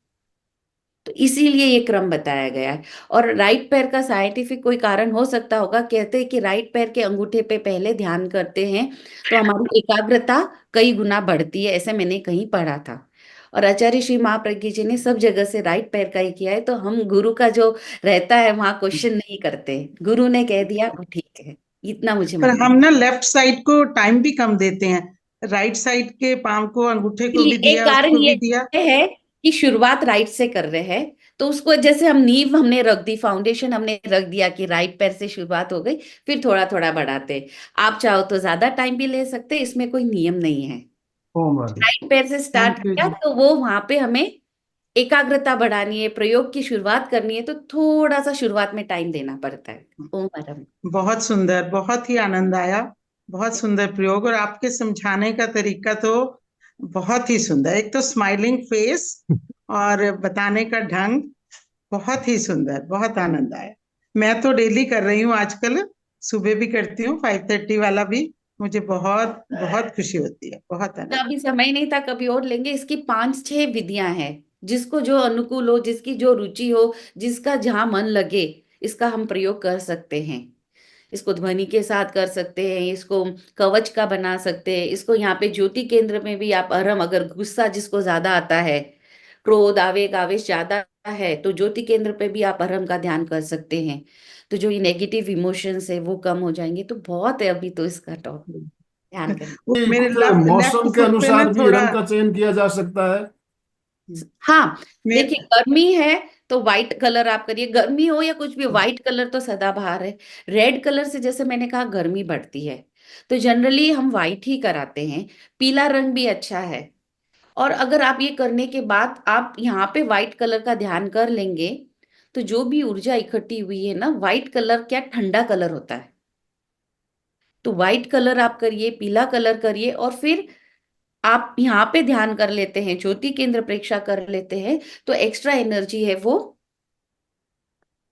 तो इसीलिए ये क्रम बताया गया है। और राइट पैर का साइंटिफिक कोई कारण हो सकता होगा, कहते हैं कि राइट पैर के अंगूठे पे पहले ध्यान करते हैं तो हमारी एकाग्रता कई गुना बढ़ती है, ऐसे मैंने कहीं पढ़ा था। और आचार्य श्री महाप्रज्ञ जी ने सब जगह से राइट पैर का ही किया है, तो हम गुरु का जो रहता है वहां क्वेश्चन नहीं करते, गुरु ने कह दिया वो ठीक है, इतना मुझे
पर
मालूम
हम ना लेफ्ट साइड को टाइम भी कम देते हैं, राइट साइड के पाम को, अंगूठे को भी
है। एक
दिया,
कारण
उसको
ये
भी दिया।
है कि शुरुआत राइट से कर रहे हैं, तो उसको जैसे हम नींव हमने रख दी, फाउंडेशन हमने रख दिया कि राइट पैर से शुरुआत हो गई, फिर थोड़ा थोड़ा बढ़ाते। आप चाहो तो ज्यादा टाइम भी ले सकते हैं, इसमें कोई नियम नहीं है।
ओम हरि।
राइट पैर से स्टार्ट
थैंक यू
किया
जी।
तो वो वहां पे हमें एकाग्रता बढ़ानी है, प्रयोग की शुरुआत करनी है, तो थोड़ा सा शुरुआत में टाइम देना पड़ता है। ओम परम।
बहुत सुंदर, बहुत ही आनंद आया, बहुत सुंदर प्रयोग, और आपके समझाने का तरीका तो बहुत ही सुंदर। एक तो स्माइलिंग फेस और बताने का ढंग बहुत ही सुंदर, बहुत आनंद आया। मैं तो डेली कर रही हूँ आजकल, सुबह भी करती हूँ, 5:30 वाला भी। मुझे बहुत बहुत खुशी होती है, बहुत
तो
आनंद।
अभी समय नहीं था, कभी और लेंगे। इसकी 5-6 विधियां हैं, जिसको जो अनुकूल हो, जिसकी जो रुचि हो, जिसका जहां मन लगे, इसका हम प्रयोग कर सकते हैं। इसको ध्वनि के साथ कर सकते हैं, इसको कवच का बना सकते हैं, इसको यहाँ पे ज्योति केंद्र में भी आप अरम, अगर गुस्सा जिसको ज्यादा आता है, क्रोध, आवेग, आवेश ज्यादा है, तो ज्योति केंद्र पे भी आप अरम का ध्यान कर सकते हैं। तो जो ये नेगेटिव इमोशंस है वो कम हो जाएंगे। तो बहुत है अभी तो इसका टॉप ध्यान करना।
मेरे
कुछ
लेफ्ट
मौसम के
फुट पे ना
अनुसार भी
थोड़ा,
रंग का चयन किया जा सकता है।
हाँ,
मेरे,
देखिए गर्मी है तो व्हाइट कलर आप करिए, गर्मी हो या कुछ भी, व्हाइट कलर तो सदाबहार है। रेड कलर से जैसे मैंने कहा गर्मी बढ़ती है, तो जनरली हम व्हाइट ही कराते हैं। पीला रंग भी अच्छा है। और अगर आप ये करने के बाद आप यहाँ पे व्हाइट कलर का ध्यान कर लेंगे, तो जो भी ऊर्जा इकट्ठी हुई है ना, व्हाइट कलर क्या ठंडा कलर होता है, तो व्हाइट कलर आप करिए, पीला कलर करिए, और फिर आप यहाँ पे ध्यान कर लेते हैं, ज्योति केंद्र प्रेक्षा कर लेते हैं, तो एक्स्ट्रा एनर्जी है वो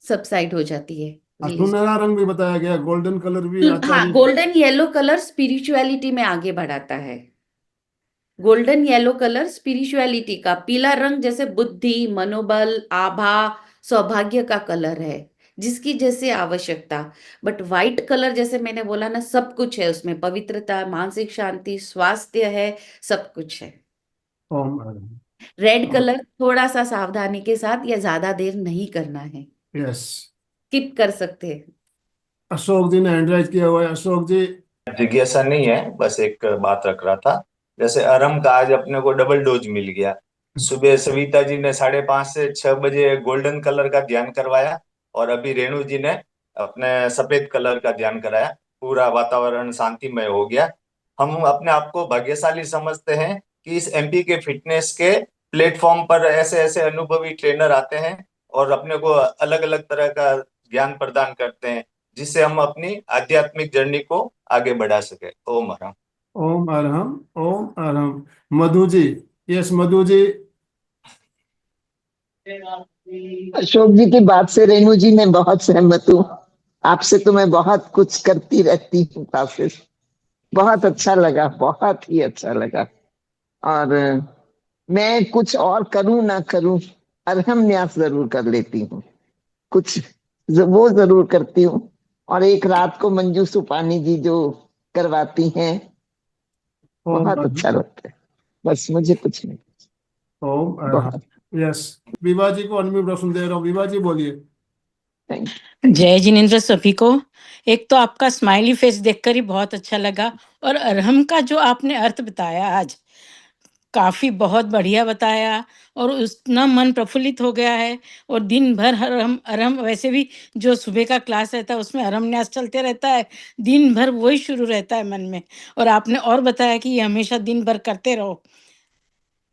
सबसाइड हो जाती है, रिलीज।
सुनहरा रंग भी बताया गया, गोल्डन कलर भी
हाँ,
आचार्य।
गोल्डन येलो कलर स्पिरिचुअलिटी में आगे बढ़ाता है। गोल्डन येलो कलर स्पिरिचुअलिटी का, पीला रंग जैसे बुद्धि, मनोबल, आभा, सौभाग्य का कलर है, जिसकी जैसे आवश्यकता। बट व्हाइट कलर जैसे मैंने बोला ना, सब कुछ है उसमें, पवित्रता, मानसिक शांति, स्वास्थ्य है, सब कुछ है।
ओम हरि।
रेड कलर थोड़ा सा सावधानी के साथ, या ज्यादा देर नहीं करना है,
यस।
स्किप कर सकते हैं।
अशोक जी ने हैंड राइज किया हुआ है। अशोक जी।
जिज्ञासा नहीं है, बस एक बात रख रहा था। जैसे अरम का आज अपने को डबल डोज मिल गया। सुबह सविता जी ने 5:30 से 6 बजे गोल्डन कलर का ध्यान करवाया, और अभी रेणु जी ने अपने सफेद कलर का ध्यान कराया। पूरा वातावरण शांतिमय हो गया। हम अपने आप को भाग्यशाली समझते हैं कि इस एमपी के फिटनेस के प्लेटफॉर्म पर ऐसे ऐसे अनुभवी ट्रेनर आते हैं और अपने को अलग अलग तरह का ज्ञान प्रदान करते हैं, जिससे हम अपनी आध्यात्मिक जर्नी को आगे बढ़ा सके। ओम हरा।
ओम अरहम, ओम अरहम। मधु जी, यस मधु जी।
अशोक जी की बात से रेणु जी मैं बहुत सहमत हूँ। आपसे तो मैं बहुत कुछ करती रहती हूँ क्लासेस। बहुत अच्छा लगा, बहुत ही अच्छा लगा। और मैं कुछ और करूं ना करूं, अरहम न्यास जरूर कर लेती हूँ। कुछ वो जरूर करती हूँ। और एक रात को मंजू सुपानी जी जो करवाती हैं,
ओम
बहुत
अरहम,
अच्छा लगता है। बस मुझे कुछ नहीं।
ओम अरहम।
बहुत
यस, विभा जी को अनम्यूट ऑप्शन दे रहा हूँ, विभा जी बोलिए।
Thank you.
जय जिनेन्द्र सभी को। एक तो आपका स्माइली फेस देखकर ही बहुत अच्छा लगा, और अरहम का जो आपने अर्थ बताया आज, काफी बहुत बढ़िया बताया, और उतना मन प्रफुल्लित हो गया है। और दिन भर अरहम अरहम, वैसे भी जो सुबह का क्लास रहता है उसमें अरहम न्यास चलते रहता है, दिन भर वही शुरू रहता है मन में। और आपने और बताया कि ये हमेशा दिन भर करते रहो।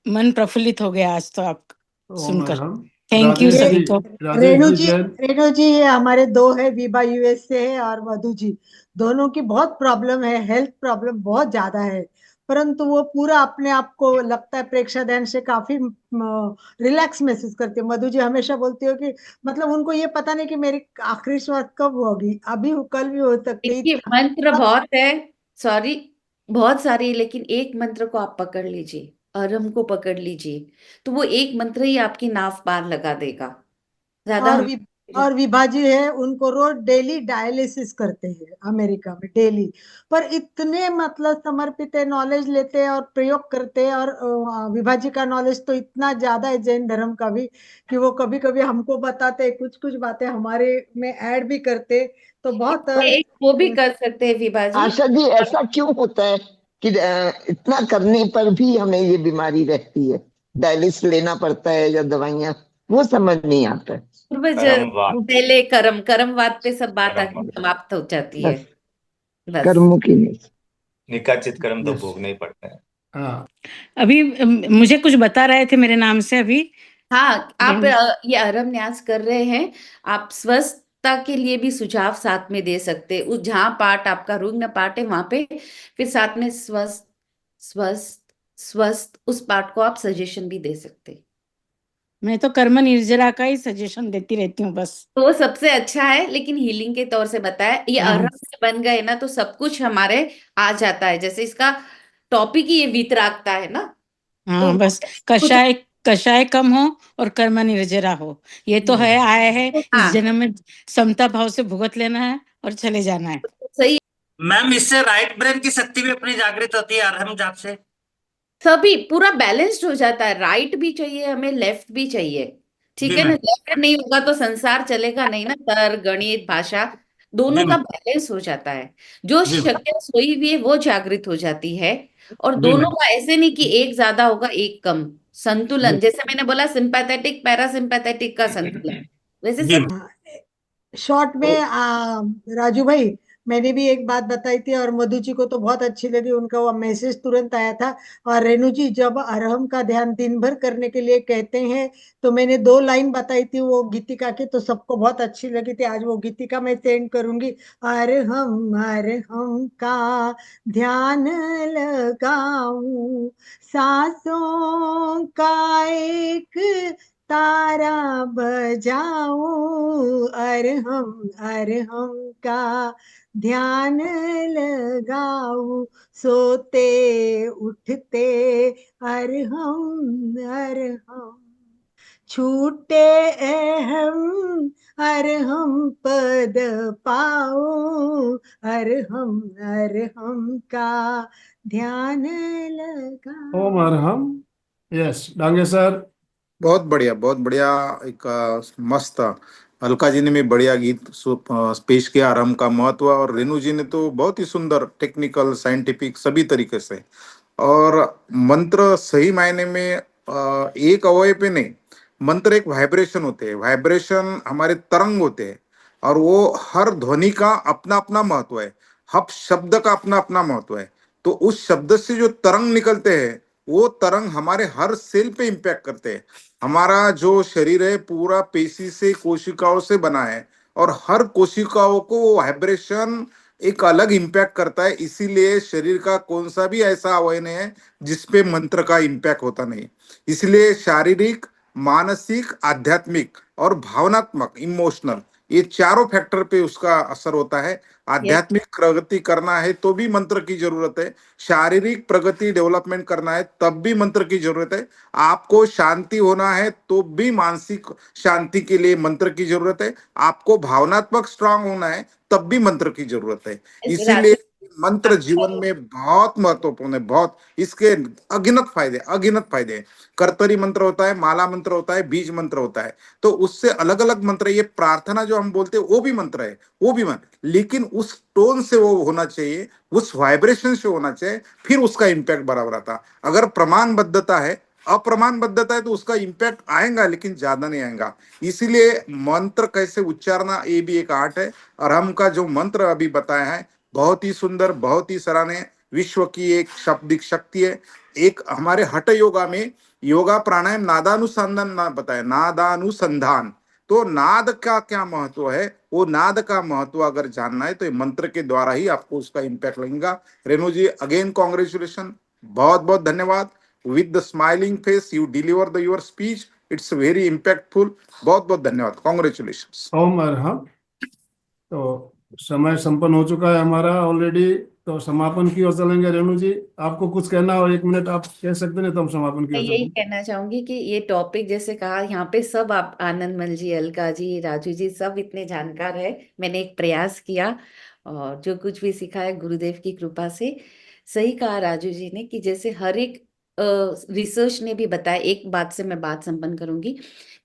मन प्रफुल्लित हो गया आज तो आप
ओम
सुनकर।
अरहम।
थैंक यू
राजेश
ये
जी,
सभी को।
राजेश
रेणु
जी
जी,
जैन।
रेणु जी, ये हमारे दो है, विभा यूएस से है और मधु जी। दोनों की बहुत प्रॉब्लम है, हेल्थ प्रॉब्लम बहुत ज्यादा है। परंतु वो पूरा अपने आप को लगता है प्रेक्षा ध्यान से काफी रिलैक्स महसूस करती है। मधु जी हमेशा बोलती हो कि मतलब उनको ये पता नहीं कि मेरी आखिरी श्वास कब होगी, अभी हो, कल भी हो सकती है।
देखिए मंत्र बहुत है, सॉरी, बहुत सारी, लेकिन एक मंत्र को आप पकड़ लीजिए, अरम को पकड़ लीजिए, तो वो एक मंत्र ही आपकी नाव पार लगा देगा। ज्यादा
और
हम
भी और विभाजी है, उनको रोज डेली डायलिसिस करते हैं अमेरिका में, डेली। पर इतने मतलब समर्पित है, नॉलेज लेते हैं और प्रयोग करते हैं। और विभाजी का नॉलेज तो इतना ज्यादा है जैन धर्म का भी, कि वो कभी कभी हमको बताते हैं, कुछ कुछ बातें हमारे में ऐड भी करते। तो बहुत
एक वो भी कर सकते हैं विभा जी।
आशा जी, ऐसा क्यों होता है कि इतना करने पर भी हमें ये बीमारी रहती है? डायलिसिस लेना पड़ता है या दवाइयां, वो समझ नहीं आता है।
पूर्वज
कर्मवाद।
पहले कर्मवाद पे सब बात आके
कर्मवाद।
समाप्त हो जाती है।
बस
बस।
कर्मों की नहीं।
निकाचित कर्म तो
यस,
भोगने ही पड़ते हैं।
हाँ।
अभी मुझे कुछ बता रहे थे मेरे नाम से अभी।
हाँ, आप
बहन,
ये अरम न्यास कर रहे हैं, आप स्वस्थता के लिए भी सुझाव साथ में दे सकते हैं। उस जहाँ पार्ट आपका रुग्ण पार्ट है वहां पे फिर साथ में स्वस्थ स्वस्थ स्वस्थ उस पार्ट को आप सजेशन भी दे सकते हैं।
मैं तो कर्म निर्जरा का ही सजेशन देती रहती हूँ बस।
तो वो सबसे अच्छा है, लेकिन हीलिंग के तौर से बताया, ये
हाँ,
अरम से बन गए ना तो सब कुछ हमारे आ जाता है। जैसे इसका टॉपिक ही ये वीतरागता है ना, तो
हाँ, बस
कुछ
कषाय कषाय कम हो और कर्म निर्जरा हो, ये तो है, आया है। इस
हाँ
जन्म में समता भाव से भुगत लेना है और चले जाना है।
सही।
मैम, इससे राइट ब्रेन की शक्ति भी अपनी जागृत होती है अरहम जाप से।
सभी पूरा बैलेंस्ड हो जाता है, राइट भी चाहिए हमें, लेफ्ट भी चाहिए। ठीक
जी
है ना,
मैम।
लेफ्ट नहीं होगा तो संसार चलेगा नहीं ना, तर्क गणित भाषा
जी
दोनों का
मैम।
बैलेंस हो जाता है। जो
जी मैम।
शक्तियां सोई हुई है वो जागृत हो जाती है। और
जी
दोनों
मैम।
का ऐसे नहीं कि एक ज्यादा होगा एक कम, संतुलन,
जी।
जैसे मैंने बोला सिंपैथेटिक पैरासिम्पैथेटिक का संतुलन, वैसे
जी
सब।
मैम।
शॉर्ट में राजू भाई, मैंने भी एक बात बताई थी और मधु जी को तो बहुत अच्छी लगी, उनका वो मैसेज तुरंत आया था। और रेणु जी, जब अरहम का ध्यान दिन भर करने के लिए कहते हैं, तो मैंने 2 लाइन बताई थी वो गीतिका की, तो सबको बहुत अच्छी लगी थी। आज वो गीतिका मैं सेंड करूंगी। अरहम का ध्यान लगाऊं, सांसों का एक तारा बजाऊं, अरहम अरहम का ध्यान लगाऊं, सोते उठते अरहम अरहम, छूटे अहम अरहम पद पाऊं, अरहम अरहम का ध्यान
ओम
लगाऊं।
अरहम। Yes, Dange sir.
बहुत बढ़िया, बहुत बढ़िया। एक मस्त अलका जी ने भी बढ़िया गीत पेश किया आराम का महत्व, और रेणु जी ने तो बहुत ही सुंदर टेक्निकल साइंटिफिक सभी तरीके से। और मंत्र सही मायने में एक अवयव पे नहीं, मंत्र एक वाइब्रेशन होते हैं, वाइब्रेशन हमारे तरंग होते हैं। और वो हर ध्वनि का अपना अपना महत्व है, हर शब्द का अपना अपना महत्व है। तो उस शब्द से जो तरंग निकलते हैं, वो तरंग हमारे हर सेल पे इम्पैक्ट करते हैं। हमारा जो शरीर है पूरा पेशी से कोशिकाओं से बना है, और हर कोशिकाओं को वाइब्रेशन एक अलग इम्पैक्ट करता है। इसीलिए शरीर का कौन सा भी ऐसा अवयव नहीं है जिसपे मंत्र का इम्पैक्ट होता नहीं। इसलिए शारीरिक, मानसिक, आध्यात्मिक और भावनात्मक, इमोशनल, ये चारों फैक्टर पे उसका असर होता है। आध्यात्मिक प्रगति करना है तो भी मंत्र की जरूरत है, शारीरिक प्रगति डेवलपमेंट करना है तब भी मंत्र की जरूरत है, आपको शांति होना है तो भी मानसिक शांति के लिए मंत्र की जरूरत है, आपको भावनात्मक स्ट्रांग होना है तब भी मंत्र की जरूरत है। इसीलिए मंत्र जीवन में बहुत महत्वपूर्ण है, बहुत। इसके अगिनत फायदे हैं। कर्तरी मंत्र होता है, माला मंत्र होता है, बीज मंत्र होता है, तो उससे अलग अलग मंत्र। ये प्रार्थना जो हम बोलते हैं वो भी मंत्र है, वो भी मंत्र, लेकिन उस टोन से वो होना चाहिए, उस वाइब्रेशन से होना चाहिए, फिर उसका इम्पैक्ट बराबर आता। अगर प्रमाणबद्धता है, अप्रमाणबद्धता है तो उसका इम्पैक्ट आएगा लेकिन ज्यादा नहीं आएगा। इसीलिए मंत्र कैसे उच्चारना ये भी एक आर्ट है। और हमका जो मंत्र अभी बताया है बहुत ही सुंदर, बहुत ही सराहनीय, विश्व की एक शाब्दिक शक्ति है। एक हमारे हठ योगा में योगा प्राणायाम नादानुसंधान ना बताया, नादानुसंधान, तो नाद का क्या महत्व है, वो नाद का महत्व अगर जानना है तो ये मंत्र के द्वारा ही आपको उसका इम्पैक्ट लगेगा। रेणु जी, अगेन कॉन्ग्रेचुलेशन, बहुत बहुत धन्यवाद। With the smiling face you deliver the your speech, it's very impactful. बहुत बहुत धन्यवाद, कॉन्ग्रेचुलेशन।
ओम अरहम। तो समय संपन्न हो चुका है हमारा ऑलरेडी, तो समापन की ओर चलेंगे। रेणु जी, आपको कुछ कहना हो, 1 मिनट आप कह सकते हैं तो हम समापन की
मैं
ओर
यही
चलेंगे।
कहना चाहूंगी कि ये टॉपिक जैसे कहा यहाँ पे सब, आप आनंदमल जी, अलका जी, राजू जी, सब इतने जानकार है। मैंने एक प्रयास किया और जो कुछ भी सीखा है गुरुदेव की कृपा से। सही कहा राजू जी ने कि जैसे हर एक रिसर्च ने भी बताया, एक बात से मैं बात संपन्न करूंगी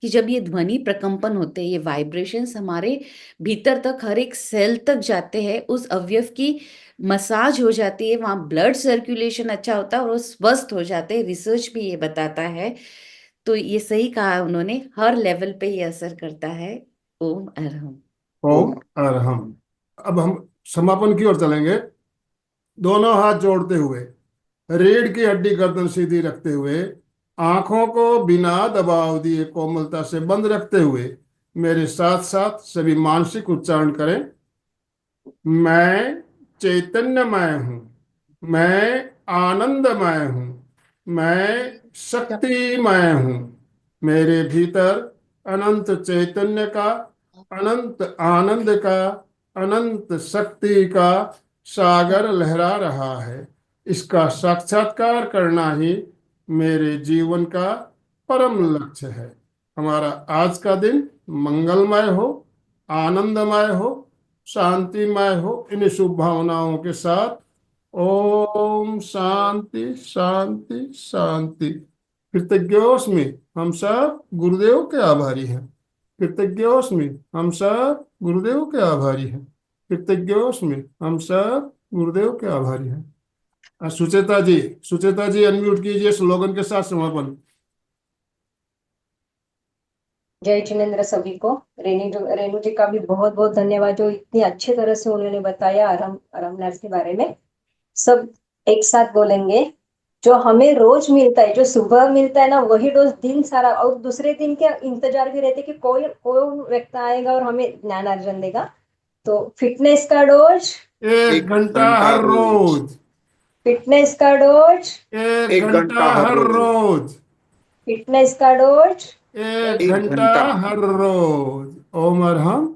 कि जब ये ध्वनि प्रकंपन होते हैं, ये वाइब्रेशंस हमारे भीतर तक, हर एक सेल तक जाते हैं, उस अवयव की मसाज हो जाती है, वहाँ ब्लड सर्कुलेशन अच्छा होता है और वो स्वस्थ हो जाते हैं। रिसर्च भी ये बताता है। तो ये सही कहा उन्होंने, हर लेवल पे ये असर करता है। ओम अरहम।
ओम अरहम। अब हम समापन की ओर चलेंगे। दोनों हाथ जोड़ते हुए, रीढ़ की हड्डी गर्दन सीधी रखते हुए, आंखों को बिना दबाव दिए कोमलता से बंद रखते हुए मेरे साथ साथ सभी मानसिक उच्चारण करें। मैं चैतन्यमय हूँ, मैं आनंदमय हूँ, मैं शक्तिमय हूँ। मेरे भीतर अनंत चैतन्य का, अनंत आनंद का, अनंत शक्ति का सागर लहरा रहा है। इसका साक्षात्कार करना ही मेरे जीवन का परम लक्ष्य है। हमारा आज का दिन मंगलमय हो, आनंदमय हो, शांतिमय हो। इन शुभ भावनाओं के साथ ओम शांति शांति शांति। कृतज्ञोस्मि, हम सब गुरुदेव के आभारी हैं। कृतज्ञोस्मि, हम सब गुरुदेव के आभारी हैं। कृतज्ञोस्मि, हम सब गुरुदेव के आभारी हैं। सुचेता जी अनम्यूट कीजिए, स्लोगन के साथ समापन।
जय जिनेन्द्र सभी को। रेणु जी का भी बहुत बहुत धन्यवाद, जो इतनी अच्छे तरह से उन्होंने बताया अरहम नर्स के बारे में। सब एक साथ बोलेंगे, जो हमें रोज मिलता है, जो सुबह मिलता है ना, वही डोज दिन सारा, और दूसरे दिन के इंतजार भी रहते कि कोई व्यक्ति आएगा और हमें ज्ञान अर्जन देगा। तो फिटनेस का डोज
1 घंटा हर रोज।
फिटनेस का डोज
1 घंटा हर रोज।
फिटनेस का डोज
1 घंटा हर रोज। ओम अरहम।